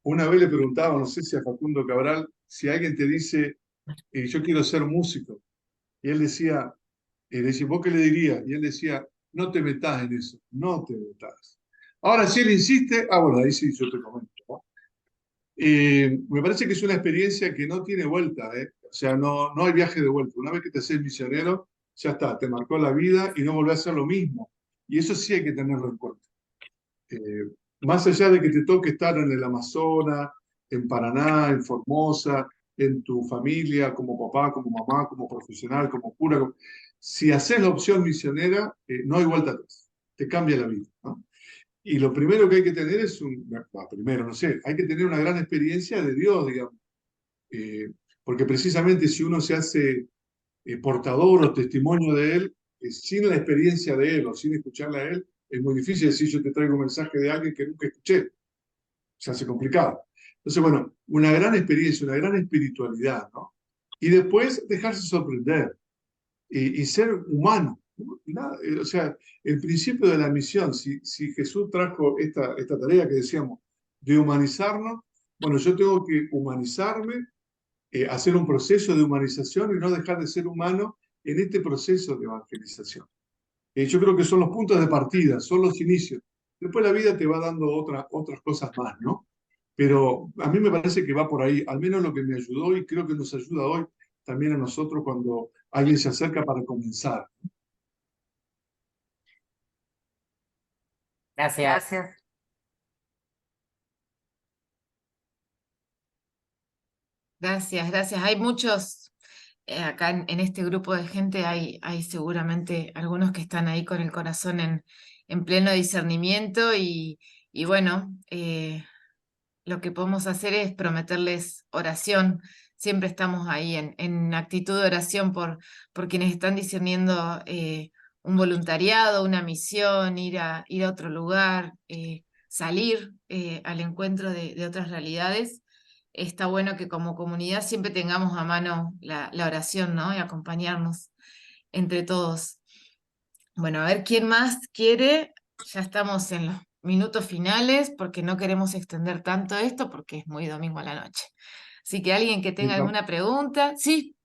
Una vez le preguntaba, no sé si a Facundo Cabral, si alguien te dice, yo quiero ser músico, y él decía, ¿vos qué le dirías? Y él decía, no te metas en eso, no te metas. Ahora, si él insiste, bueno, ahí sí yo te comento, ¿no? Me parece que es una experiencia que no tiene vuelta, ¿eh? O sea, no hay viaje de vuelta. Una vez que te haces misionero, ya está, te marcó la vida y no volvés a hacer lo mismo. Y eso sí hay que tenerlo en cuenta. Más allá de que te toque estar en el Amazonas, en Paraná, en Formosa, en tu familia, como papá, como mamá, como profesional, como cura, si haces la opción misionera, no hay vuelta atrás. Te cambia la vida, ¿no? Y lo primero que hay que tener es primero, no sé, hay que tener una gran experiencia de Dios, digamos. Porque precisamente si uno se hace portador o testimonio de Él, sin la experiencia de Él o sin escucharle a Él, es muy difícil decir yo te traigo un mensaje de alguien que nunca escuché. Se hace complicado. Entonces, bueno, una gran experiencia, una gran espiritualidad, ¿no? Y después dejarse sorprender y ser humano. O sea, el principio de la misión, si Jesús trajo esta tarea que decíamos de humanizarnos, bueno, yo tengo que humanizarme, hacer un proceso de humanización y no dejar de ser humano en este proceso de evangelización. Yo creo que son los puntos de partida, son los inicios. Después la vida te va dando otras cosas más, ¿no? Pero a mí me parece que va por ahí, al menos lo que me ayudó y creo que nos ayuda hoy también a nosotros cuando alguien se acerca para comenzar. Gracias. Gracias. Hay muchos, acá en este grupo de gente hay seguramente algunos que están ahí con el corazón en pleno discernimiento y bueno, lo que podemos hacer es prometerles oración. Siempre estamos ahí en actitud de oración por quienes están discerniendo un voluntariado, una misión, ir a otro lugar, salir al encuentro de otras realidades. Está bueno que como comunidad siempre tengamos a mano la oración, ¿no? Y acompañarnos entre todos. Bueno, a ver quién más quiere. Ya estamos en los minutos finales porque no queremos extender tanto esto porque es muy domingo a la noche. Así que alguien que tenga alguna pregunta. Sí,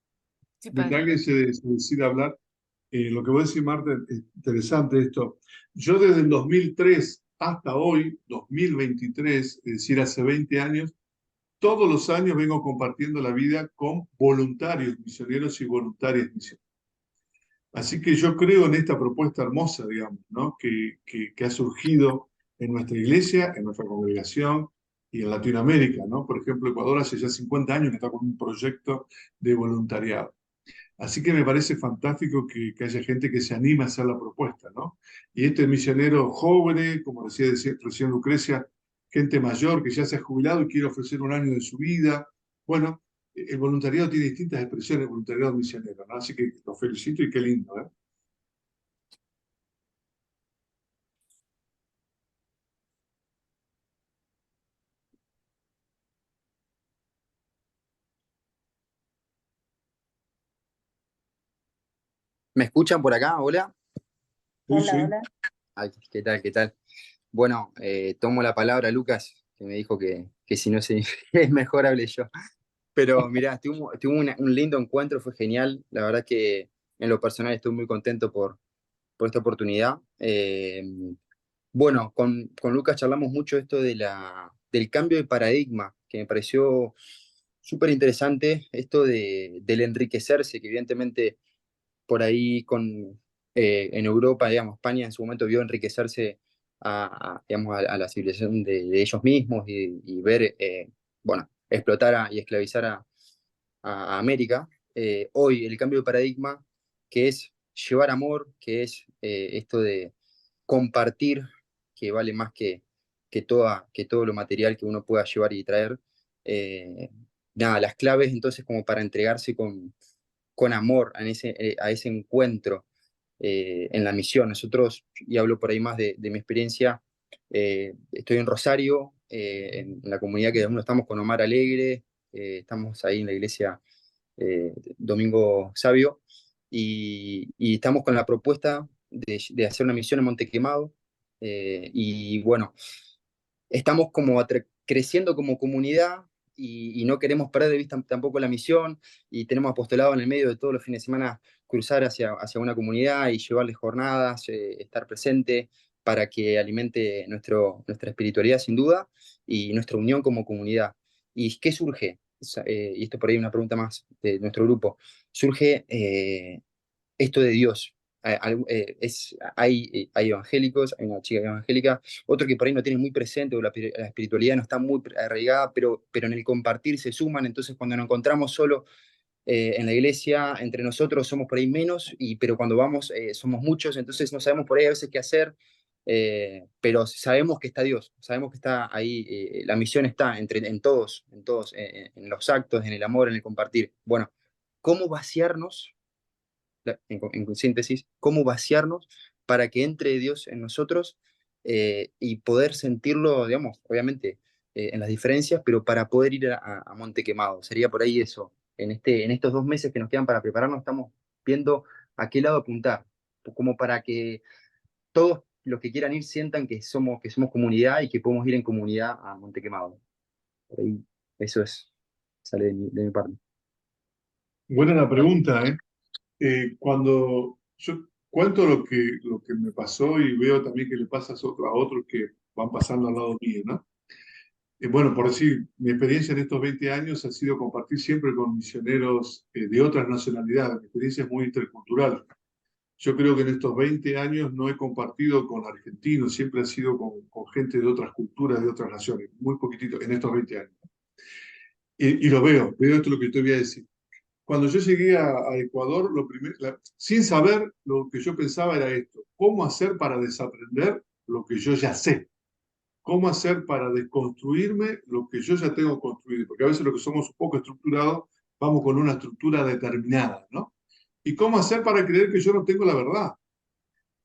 Mientras padre. alguien se decide hablar, lo que voy a decir, Marta, es interesante esto. Yo desde el 2003 hasta hoy, 2023, es decir, hace 20 años, todos los años vengo compartiendo la vida con voluntarios misioneros y voluntarias misioneras. Así que yo creo en esta propuesta hermosa, digamos, ¿no? que ha surgido en nuestra iglesia, en nuestra congregación y en Latinoamérica, ¿no? Por ejemplo, Ecuador hace ya 50 años que está con un proyecto de voluntariado. Así que me parece fantástico que haya gente que se anima a hacer la propuesta, ¿no? Y este misionero joven, como decía recién Lucrecia, gente mayor que ya se ha jubilado y quiere ofrecer un año de su vida. Bueno, el voluntariado tiene distintas expresiones, el voluntariado misionero, ¿no? Así que los felicito y qué lindo, ¿eh? ¿Me escuchan por acá? Hola. Sí, Hola, sí. hola. Ay, ¿qué tal? ¿Qué tal? Bueno, tomo la palabra Lucas, que me dijo que si no se, es mejor hable yo. Pero mirá, tuve un lindo encuentro, fue genial. La verdad que en lo personal estoy muy contento por esta oportunidad. Bueno, con Lucas charlamos mucho esto del cambio de paradigma, que me pareció súper interesante, esto del enriquecerse, que evidentemente por ahí en Europa, digamos, España en su momento vio enriquecerse digamos, a la civilización de ellos mismos y ver, bueno, explotar y esclavizar a América. Hoy el cambio de paradigma, que es llevar amor, que es esto de compartir, que vale más que todo lo material que uno pueda llevar y traer. Eh, Nada, las claves entonces como para entregarse con amor a ese encuentro en la misión. Nosotros, y hablo por ahí más de mi experiencia, estoy en Rosario, en la comunidad que uno estamos con Omar Alegre, estamos ahí en la iglesia Domingo Sabio, y estamos con la propuesta de hacer una misión en Monte Quemado, y bueno, estamos como creciendo como comunidad y no queremos perder de vista tampoco la misión y tenemos apostolado en el medio de todos los fines de semana cruzar hacia una comunidad y llevarles jornadas, estar presente para que alimente nuestra espiritualidad sin duda y nuestra unión como comunidad. ¿Y qué surge? Y esto por ahí una pregunta más de nuestro grupo. Surge esto de Dios. Hay evangélicos, hay una chica evangélica, otro que por ahí no tiene muy presente o la espiritualidad no está muy arraigada, pero en el compartir se suman, entonces cuando nos encontramos solo en la iglesia, entre nosotros somos por ahí menos, pero cuando vamos somos muchos, entonces no sabemos por ahí a veces qué hacer, pero sabemos que está Dios, sabemos que está ahí, la misión está en todos, en los actos, en el amor, en el compartir. Bueno, ¿cómo vaciarnos? En síntesis, cómo vaciarnos para que entre Dios en nosotros y poder sentirlo, digamos, obviamente en las diferencias, pero para poder ir a Monte Quemado. Sería por ahí eso. En estos 2 meses que nos quedan para prepararnos, estamos viendo a qué lado apuntar, como para que todos los que quieran ir sientan que somos comunidad y que podemos ir en comunidad a Monte Quemado. Por ahí, eso sale de mi parte. Buena la pregunta, ¿eh? Cuando yo cuento lo que me pasó y veo también que le pasa a otros que van pasando al lado mío, ¿no? Bueno, por decir, mi experiencia en estos 20 años ha sido compartir siempre con misioneros de otras nacionalidades. Mi experiencia es muy intercultural. Yo creo que en estos 20 años no he compartido con argentinos, siempre ha sido con gente de otras culturas, de otras naciones, muy poquitito en estos 20 años. Y lo veo esto es lo que te voy a decir. Cuando yo llegué a Ecuador, sin saber, lo que yo pensaba era esto: ¿cómo hacer para desaprender lo que yo ya sé? ¿Cómo hacer para desconstruirme lo que yo ya tengo construido? Porque a veces lo que somos un poco estructurados, vamos con una estructura determinada, ¿no? ¿Y cómo hacer para creer que yo no tengo la verdad?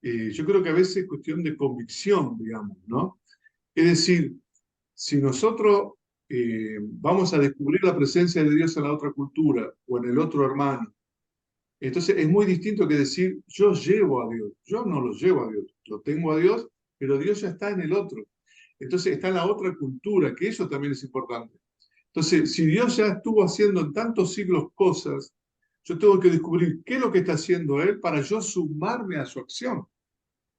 Yo creo que a veces es cuestión de convicción, digamos, ¿no? Es decir, si nosotros vamos a descubrir la presencia de Dios en la otra cultura o en el otro hermano, entonces es muy distinto que decir, yo llevo a Dios. Yo no lo llevo a Dios, lo tengo a Dios, pero Dios ya está en el otro. Entonces está en la otra cultura, que eso también es importante. Entonces, si Dios ya estuvo haciendo en tantos siglos cosas, yo tengo que descubrir qué es lo que está haciendo Él para yo sumarme a su acción.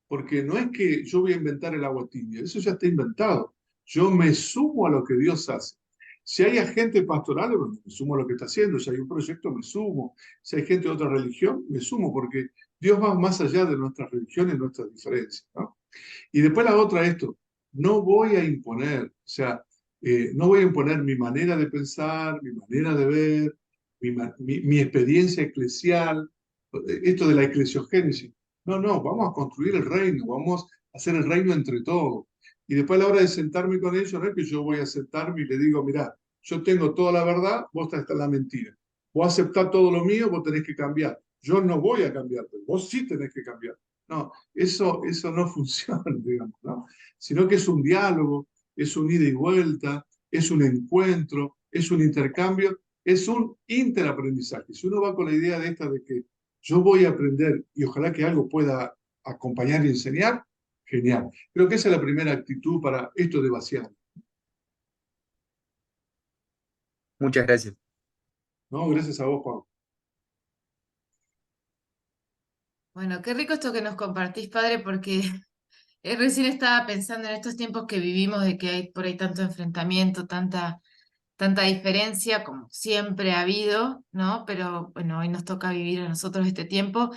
Porque no es que yo voy a inventar el agua tibia, eso ya está inventado. Yo me sumo a lo que Dios hace. Si hay agentes pastorales, bueno, me sumo a lo que está haciendo. Si hay un proyecto, me sumo. Si hay gente de otra religión, me sumo, porque Dios va más allá de nuestras religiones y nuestras diferencias, ¿no? Y después la otra, esto, no voy a imponer, o sea, no voy a imponer mi manera de pensar, mi manera de ver, mi experiencia eclesial, esto de la eclesiogénesis. No, no, vamos a construir el reino, vamos a hacer el reino entre todos. Y después a la hora de sentarme con ellos, no es que yo voy a sentarme y le digo, mira, yo tengo toda la verdad, vos estás en la mentira. Vos aceptás todo lo mío, vos tenés que cambiar. Yo no voy a cambiar, pero vos sí tenés que cambiar. No, eso no funciona, digamos, ¿no? Sino que es un diálogo, es un ida y vuelta, es un encuentro, es un intercambio, es un interaprendizaje. Si uno va con la idea de esta de que yo voy a aprender y ojalá que algo pueda acompañar y enseñar, genial. Creo que esa es la primera actitud para esto de vaciar. Muchas gracias. No, gracias a vos, Juan. Bueno, qué rico esto que nos compartís, padre, porque recién estaba pensando en estos tiempos que vivimos, de que hay por ahí tanto enfrentamiento, tanta diferencia, como siempre ha habido, ¿no? Pero bueno, hoy nos toca vivir a nosotros este tiempo.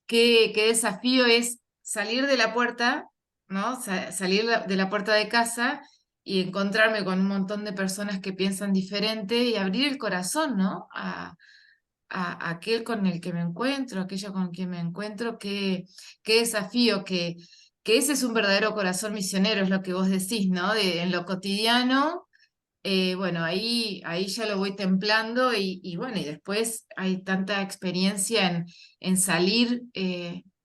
Qué desafío es salir de la puerta, ¿no? Salir de la puerta de casa y encontrarme con un montón de personas que piensan diferente y abrir el corazón, ¿no? A aquel con el que me encuentro, aquella con quien me encuentro, qué desafío, que ese es un verdadero corazón misionero, es lo que vos decís, ¿no? En lo cotidiano, bueno, ahí ya lo voy templando y bueno, y después hay tanta experiencia en salir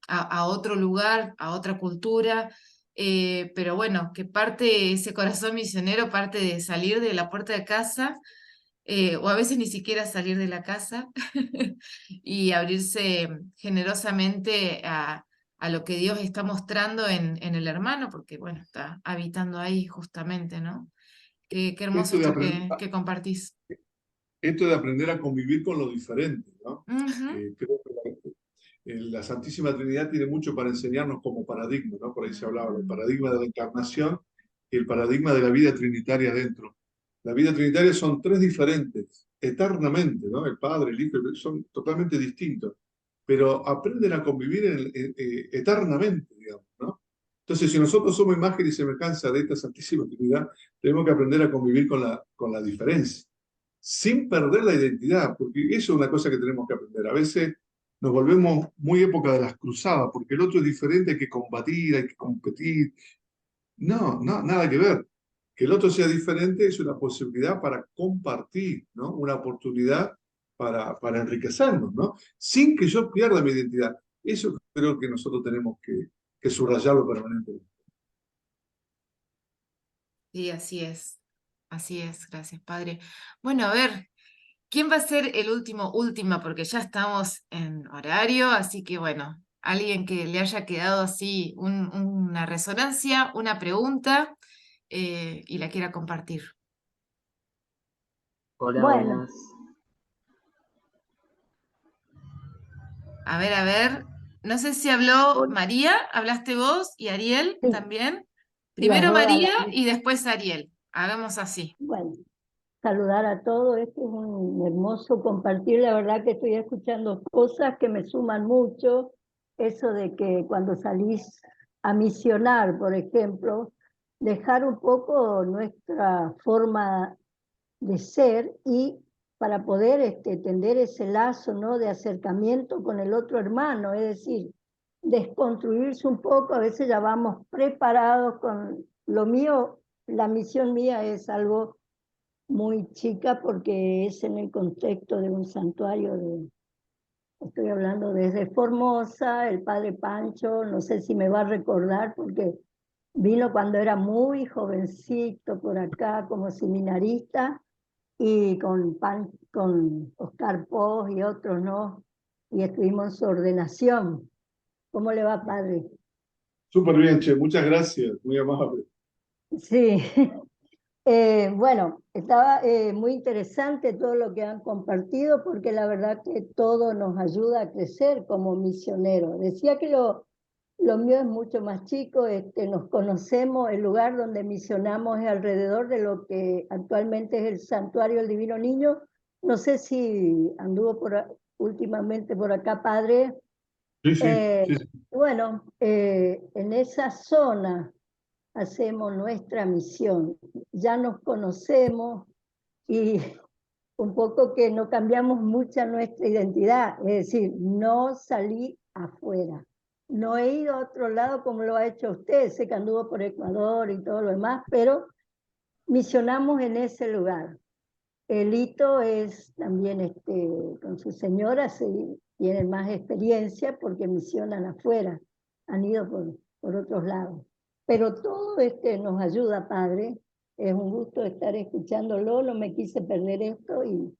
a otro lugar, a otra cultura, pero bueno, que parte ese corazón misionero, parte de salir de la puerta de casa o a veces ni siquiera salir de la casa y abrirse generosamente a lo que Dios está mostrando en el hermano, porque bueno, está habitando ahí justamente, ¿no? Qué hermoso Esto de, esto aprender, que compartís. esto de aprender a convivir con lo diferente, ¿no? Ujú. Creo que la Santísima Trinidad tiene mucho para enseñarnos como paradigma, ¿no? Por ahí se hablaba del paradigma de la encarnación y el paradigma de la vida trinitaria dentro. La vida trinitaria son tres diferentes, eternamente, ¿no? El Padre, el Hijo, son totalmente distintos, pero aprenden a convivir eternamente, digamos, ¿no? Entonces, si nosotros somos imagen y semejanza de esta Santísima Trinidad, tenemos que aprender a convivir con la diferencia, sin perder la identidad, porque eso es una cosa que tenemos que aprender. A veces nos volvemos muy época de las cruzadas, porque el otro es diferente, hay que combatir, hay que competir. No, no, nada que ver. Que el otro sea diferente es una posibilidad para compartir, ¿no? Una oportunidad para enriquecernos, ¿no? Sin que yo pierda mi identidad. Eso creo que nosotros tenemos que subrayarlo permanentemente. Sí, así es. Así es, gracias, padre. Bueno, a ver, ¿quién va a ser el última? Porque ya estamos en horario, así que bueno, alguien que le haya quedado así una resonancia, una pregunta y la quiera compartir. Hola, Bueno, buenas. A ver, no sé si habló hoy María, hablaste vos y Ariel sí, también. las Primero dos a María la vez. y después Ariel. Hagamos así. Bueno, saludar a todos, este es un hermoso compartir, la verdad que estoy escuchando cosas que me suman mucho, eso de que cuando salís a misionar, por ejemplo, dejar un poco nuestra forma de ser y para poder tender ese lazo, ¿no?, de acercamiento con el otro hermano, es decir, desconstruirse un poco, a veces ya vamos preparados con lo mío, la misión mía es algo muy chica porque es en el contexto de un santuario estoy hablando desde Formosa, el padre Pancho, no sé si me va a recordar porque vino cuando era muy jovencito por acá como seminarista y con Oscar Pós y otros, ¿no? Y estuvimos en su ordenación. ¿Cómo le va, padre? Súper bien, Che, muchas gracias, muy amable. Sí, bueno, estaba muy interesante todo lo que han compartido porque la verdad que todo nos ayuda a crecer como misioneros. Decía que lo mío es mucho más chico, nos conocemos, el lugar donde misionamos es alrededor de lo que actualmente es el Santuario del Divino Niño. No sé si anduvo últimamente por acá, padre. Sí, sí, sí, sí. Bueno, en esa zona hacemos nuestra misión. Ya nos conocemos y un poco que no cambiamos mucha nuestra identidad, es decir, no salí afuera. No he ido a otro lado como lo ha hecho usted, sé que anduvo por Ecuador y todo lo demás, pero misionamos en ese lugar. Elito es también con su señora, tienen más experiencia porque misionan afuera, han ido por otros lados. Pero todo nos ayuda, Padre. Es un gusto estar escuchándolo, no me quise perder esto y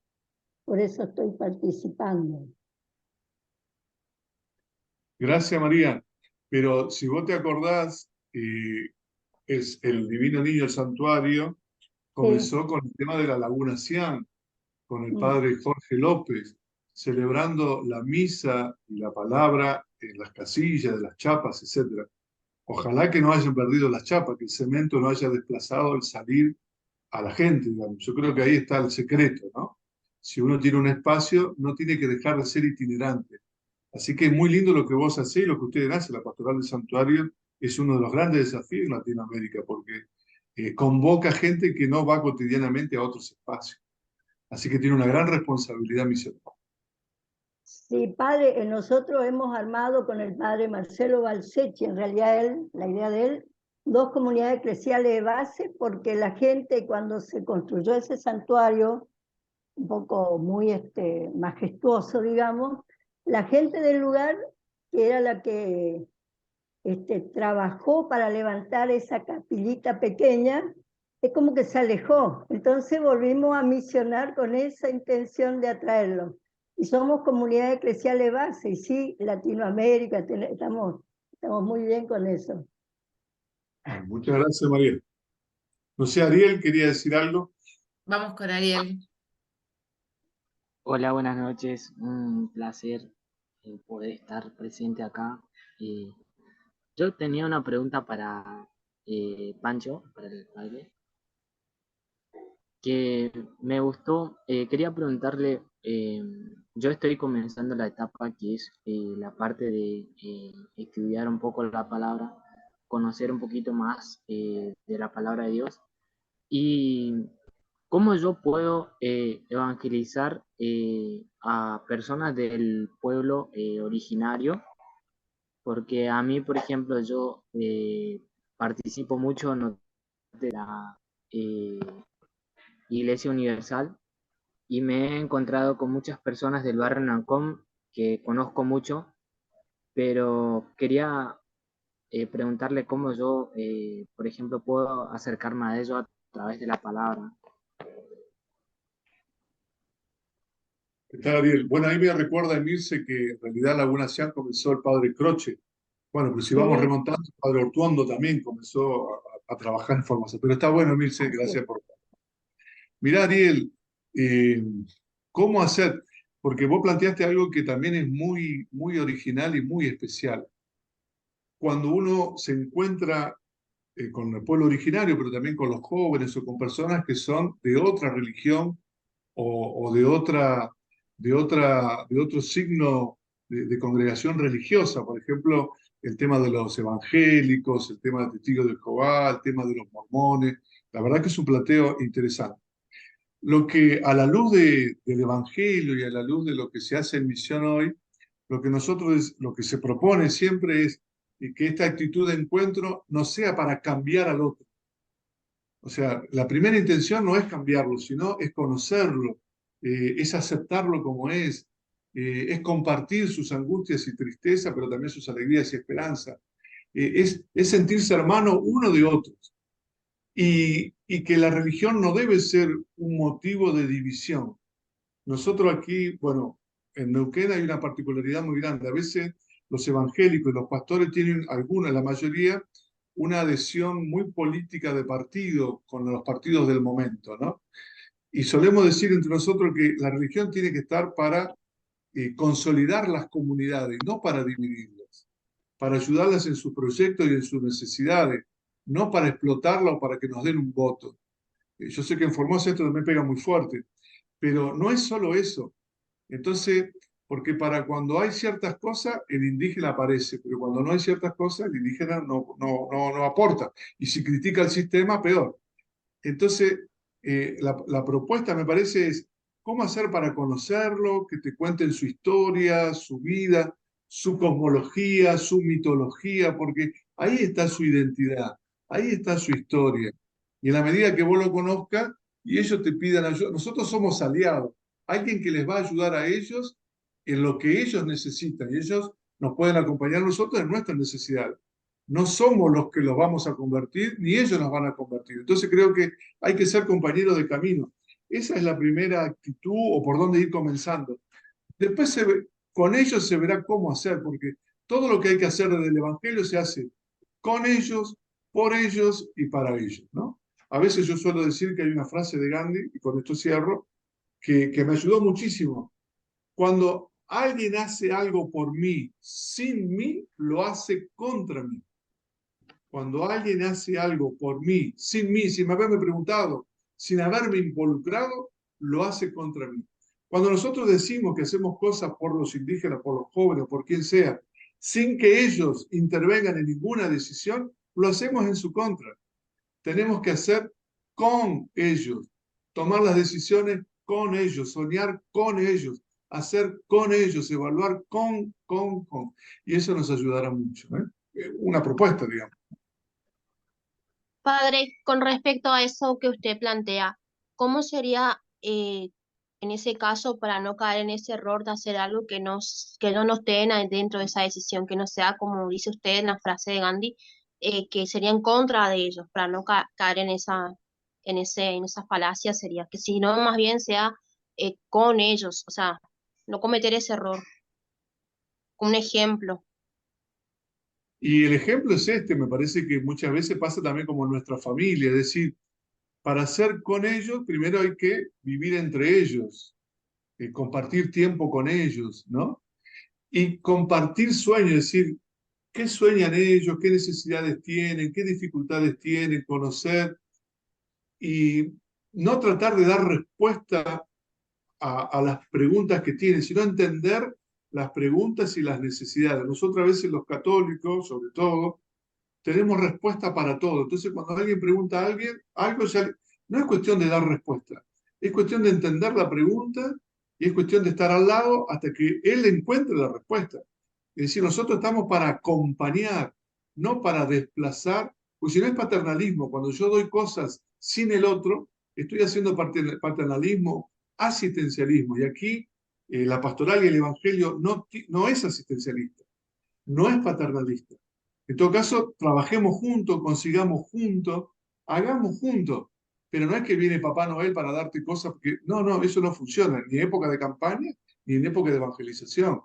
por eso estoy participando. Gracias, María. Pero si vos te acordás, es el Divino Niño, el santuario, comenzó con el tema de la Laguna Siam, con el padre Jorge López, celebrando la misa y la palabra en las casillas de las chapas, etc. Ojalá que no hayan perdido las chapas, que el cemento no haya desplazado el salir a la gente, digamos. Yo creo que ahí está el secreto, ¿no? Si uno tiene un espacio, no tiene que dejar de ser itinerante. Así que es muy lindo lo que vos hacés y lo que ustedes hacen. La Pastoral del Santuario es uno de los grandes desafíos en Latinoamérica, porque convoca gente que no va cotidianamente a otros espacios. Así que tiene una gran responsabilidad misionera. Sí, padre, nosotros hemos armado con el padre Marcelo Balsechi, en realidad la idea de él, 2 comunidades eclesiales de base, porque la gente cuando se construyó ese santuario, un poco muy majestuoso, digamos, la gente del lugar, que era la que trabajó para levantar esa capillita pequeña, es como que se alejó. Entonces volvimos a misionar con esa intención de atraerlo. Y somos comunidad eclesial de base, y sí, Latinoamérica, estamos muy bien con eso. Muchas gracias, María. No sé, Ariel, ¿quería decir algo? Vamos con Ariel. Hola, buenas noches. Un placer poder estar presente acá. Yo tenía una pregunta para Pancho, para el padre, que me gustó. Quería preguntarle, yo estoy comenzando la etapa que es la parte de estudiar un poco la palabra, conocer un poquito más de la palabra de Dios. Y ¿cómo yo puedo evangelizar a personas del pueblo originario? Porque a mí, por ejemplo, yo participo mucho de la eh, Iglesia Universal y me he encontrado con muchas personas del barrio Nancom que conozco mucho, pero quería preguntarle cómo yo, por ejemplo, puedo acercarme a ellos a través de la palabra. ¿Qué tal, Ariel? Bueno, ahí me recuerda, Emirce, que en realidad Laguna Siam comenzó el padre Croce. Bueno, pero si vamos remontando, el padre Ortuondo también comenzó a trabajar en formación. Pero está bueno, Emirce, gracias por... Mirá, Ariel, ¿cómo hacer? Porque vos planteaste algo que también es muy, muy original y muy especial. Cuando uno se encuentra con el pueblo originario, pero también con los jóvenes o con personas que son de otra religión o de otro signo de congregación religiosa, por ejemplo, el tema de los evangélicos, el tema de testigos de Jehová, el tema de los mormones. La verdad que es un planteo interesante. Lo que a la luz del Evangelio y a la luz de lo que se hace en misión hoy, lo que se propone siempre es que esta actitud de encuentro no sea para cambiar al otro. O sea, la primera intención no es cambiarlo, sino es conocerlo, es aceptarlo como es compartir sus angustias y tristezas, pero también sus alegrías y esperanzas. Es sentirse hermano uno de otros. Y que la religión no debe ser un motivo de división. Nosotros aquí, bueno, en Neuquén hay una particularidad muy grande. A veces los evangélicos y los pastores tienen la mayoría, una adhesión muy política de partido con los partidos del momento, ¿no? Y solemos decir entre nosotros que la religión tiene que estar para consolidar las comunidades, no para dividirlas, para ayudarlas en sus proyectos y en sus necesidades, no para explotarlas o para que nos den un voto. Yo sé que en Formosa esto también pega muy fuerte, pero no es solo eso. Entonces, porque para cuando hay ciertas cosas, el indígena aparece, pero cuando no hay ciertas cosas, el indígena no aporta. Y si critica el sistema, peor. Entonces, la propuesta me parece es cómo hacer para conocerlo, que te cuenten su historia, su vida, su cosmología, su mitología, porque ahí está su identidad, ahí está su historia. Y en la medida que vos lo conozcas, y ellos te pidan ayuda. Nosotros somos aliados, alguien que les va a ayudar a ellos en lo que ellos necesitan y ellos nos pueden acompañar a nosotros en nuestras necesidades. No somos los que los vamos a convertir, ni ellos nos van a convertir. Entonces creo que hay que ser compañeros de camino. Esa es la primera actitud o por dónde ir comenzando. Después con ellos se verá cómo hacer, porque todo lo que hay que hacer desde el Evangelio se hace con ellos, por ellos y para ellos, ¿no? A veces yo suelo decir que hay una frase de Gandhi, y con esto cierro, que me ayudó muchísimo. Cuando alguien hace algo por mí, sin mí, lo hace contra mí. Cuando alguien hace algo por mí, sin haberme preguntado, sin haberme involucrado, lo hace contra mí. Cuando nosotros decimos que hacemos cosas por los indígenas, por los jóvenes, por quien sea, sin que ellos intervengan en ninguna decisión, lo hacemos en su contra. Tenemos que hacer con ellos, tomar las decisiones con ellos, soñar con ellos, hacer con ellos, evaluar con. Y eso nos ayudará mucho, ¿eh? Una propuesta, digamos. Padre, con respecto a eso que usted plantea, ¿cómo sería en ese caso para no caer en ese error de hacer algo que no nos tenga dentro de esa decisión, que no sea como dice usted en la frase de Gandhi, que sería en contra de ellos, para no caer en en esa falacia sería, que si no más bien sea con ellos, o sea, no cometer ese error, un ejemplo. Y el ejemplo es este, me parece que muchas veces pasa también como en nuestra familia, es decir, para ser con ellos, primero hay que vivir entre ellos, compartir tiempo con ellos, ¿no? Y compartir sueños, es decir, qué sueñan ellos, qué necesidades tienen, qué dificultades tienen, conocer y no tratar de dar respuesta a las preguntas que tienen, sino entender las preguntas y las necesidades. Nosotros a veces los católicos, sobre todo, tenemos respuesta para todo. Entonces, cuando alguien pregunta a alguien, algo ya no es cuestión de dar respuesta, es cuestión de entender la pregunta y es cuestión de estar al lado hasta que él encuentre la respuesta. Es decir, nosotros estamos para acompañar, no para desplazar, porque si no es paternalismo, cuando yo doy cosas sin el otro, estoy haciendo paternalismo, asistencialismo. Y aquí la pastoral y el evangelio no es asistencialista, no es paternalista. En todo caso, trabajemos juntos, consigamos juntos, hagamos juntos. Pero no es que viene Papá Noel para darte cosas, porque no, eso no funciona, ni en época de campaña, ni en época de evangelización.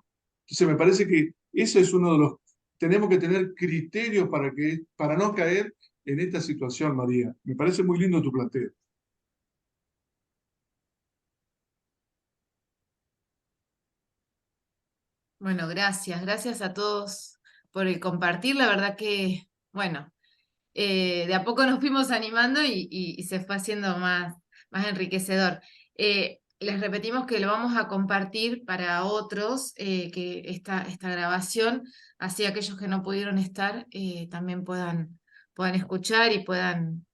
Entonces me parece que eso es uno de los... Tenemos que tener criterios para no caer en esta situación, María. Me parece muy lindo tu planteo. Bueno, gracias a todos por el compartir. La verdad que, bueno, de a poco nos fuimos animando y se fue haciendo más enriquecedor. Les repetimos que lo vamos a compartir para otros, que esta grabación, así aquellos que no pudieron estar también puedan escuchar y puedan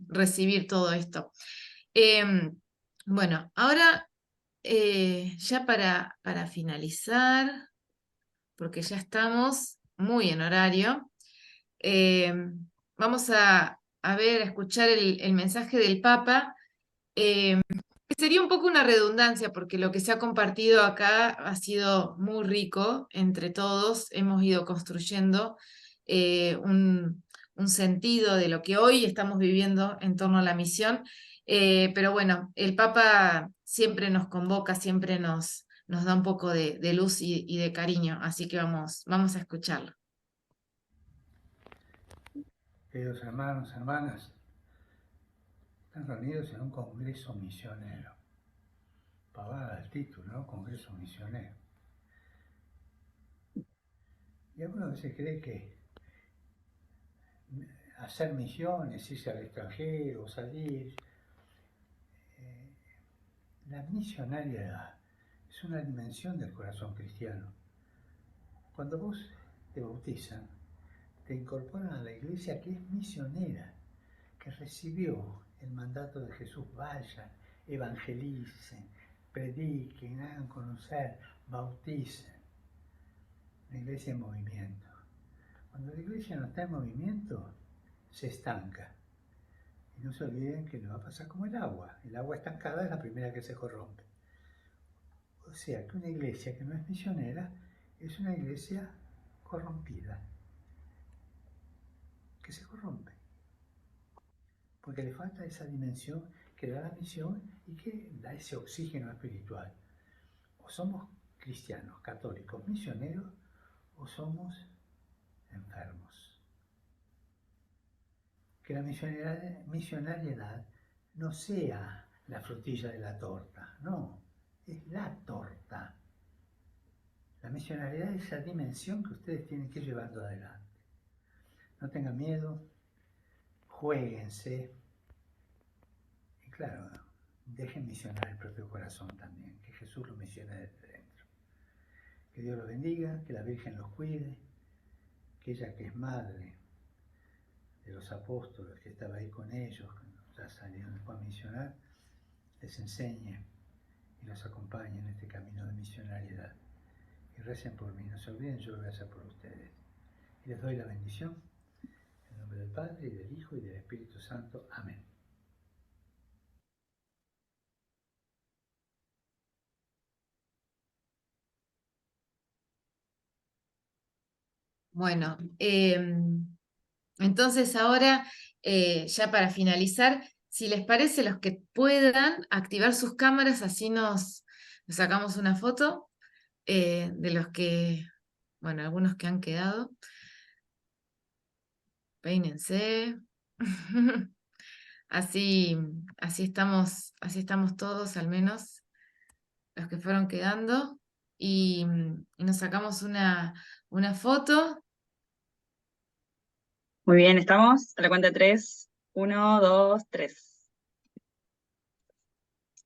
recibir todo esto. Bueno, ahora ya para finalizar, porque ya estamos muy en horario, vamos a ver, a escuchar el mensaje del Papa, que sería un poco una redundancia, porque lo que se ha compartido acá ha sido muy rico entre todos, hemos ido construyendo un sentido de lo que hoy estamos viviendo en torno a la misión, pero bueno, el Papa siempre nos convoca, siempre nos da un poco de luz y de cariño, así que vamos a escucharlo. Queridos hermanos, hermanas, están reunidos en un congreso misionero. Pavada el título, ¿no? Congreso misionero. Y algunos veces cree que hacer misiones, irse al extranjero, salir. La misionariedad es una dimensión del corazón cristiano. Cuando vos te bautizan, te incorporan a la iglesia que es misionera, que recibió el mandato de Jesús: vayan, evangelicen, prediquen, hagan conocer, bauticen. La iglesia en movimiento. Cuando la iglesia no está en movimiento, se estanca. Y no se olviden que le va a pasar como el agua. El agua estancada es la primera que se corrompe. O sea que una iglesia que no es misionera es una iglesia corrompida, que se corrompe, porque le falta esa dimensión que da la misión y que da ese oxígeno espiritual. O somos cristianos, católicos, misioneros, o somos enfermos. Que la misionariedad no sea la frutilla de la torta, no, es la torta. La misionariedad es esa dimensión que ustedes tienen que ir llevando adelante. No tengan miedo, juéguense. Y claro, dejen misionar el propio corazón también, que Jesús lo misione desde dentro. Que Dios los bendiga, que la Virgen los cuide, que ella que es madre de los apóstoles, que estaba ahí con ellos, ya salieron después a misionar, les enseñe y los acompañe en este camino de misionariedad. Y recen por mí, no se olviden, yo lo voy a hacer por ustedes. Y les doy la bendición. En nombre del Padre, y del Hijo, y del Espíritu Santo. Amén. Bueno, entonces ahora, ya para finalizar, si les parece, los que puedan activar sus cámaras, así nos sacamos una foto de los que, bueno, algunos que han quedado. Peínense. Así estamos todos, al menos los que fueron quedando, y nos sacamos una foto. Muy bien, estamos a la cuenta de 3. 1, 2, 3.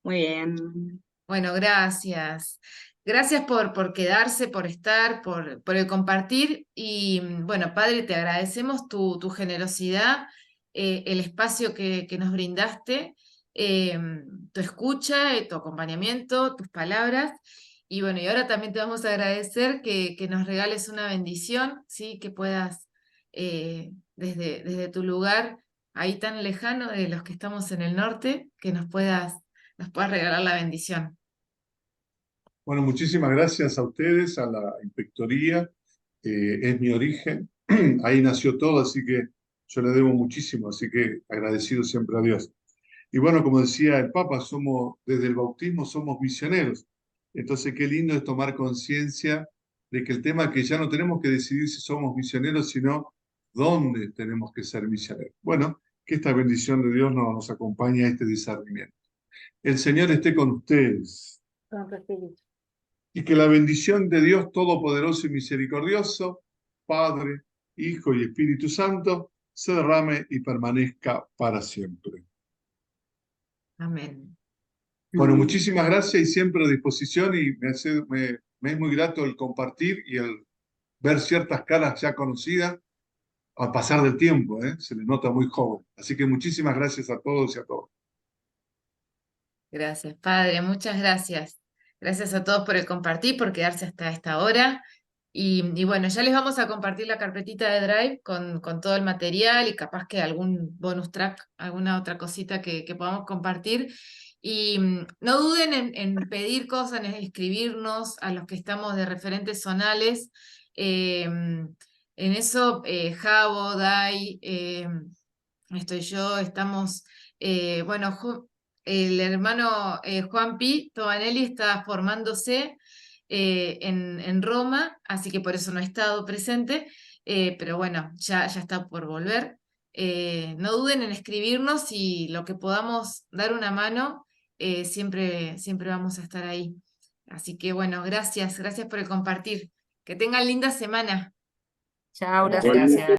Muy bien. Bueno, gracias. Gracias por quedarse, por estar, por el compartir. Y bueno, Padre, te agradecemos tu generosidad, el espacio que nos brindaste, tu escucha, tu acompañamiento, tus palabras. Y bueno, y ahora también te vamos a agradecer que nos regales una bendición, ¿sí? Que puedas, desde tu lugar ahí tan lejano de los que estamos en el norte, que nos puedas regalar la bendición. Bueno, muchísimas gracias a ustedes, a la inspectoría. Es mi origen. Ahí nació todo, así que yo le debo muchísimo, así que agradecido siempre a Dios. Y bueno, como decía el Papa, desde el bautismo somos misioneros. Entonces, qué lindo es tomar conciencia de que el tema que ya no tenemos que decidir si somos misioneros, sino dónde tenemos que ser misioneros. Bueno, que esta bendición de Dios nos acompañe a este discernimiento. El Señor esté con ustedes. Con tu espíritu. Y que la bendición de Dios Todopoderoso y Misericordioso, Padre, Hijo y Espíritu Santo, se derrame y permanezca para siempre. Amén. Bueno, muchísimas gracias y siempre a disposición, y me es muy grato el compartir y el ver ciertas caras ya conocidas al pasar del tiempo, se les nota muy joven. Así que muchísimas gracias a todos y a todas. Gracias, Padre, muchas gracias. Gracias a todos por el compartir, por quedarse hasta esta hora. Y bueno, ya les vamos a compartir la carpetita de Drive con todo el material y capaz que algún bonus track, alguna otra cosita que podamos compartir. Y no duden en pedir cosas, en escribirnos a los que estamos de referentes zonales. En eso, Javo, Dai, estoy yo, estamos, bueno, el hermano Juan Pi Tobanelli está formándose en Roma, así que por eso no ha estado presente, pero bueno, ya está por volver. No duden en escribirnos y lo que podamos dar una mano, siempre vamos a estar ahí. Así que bueno, gracias por el compartir. Que tengan linda semana. Chao, gracias.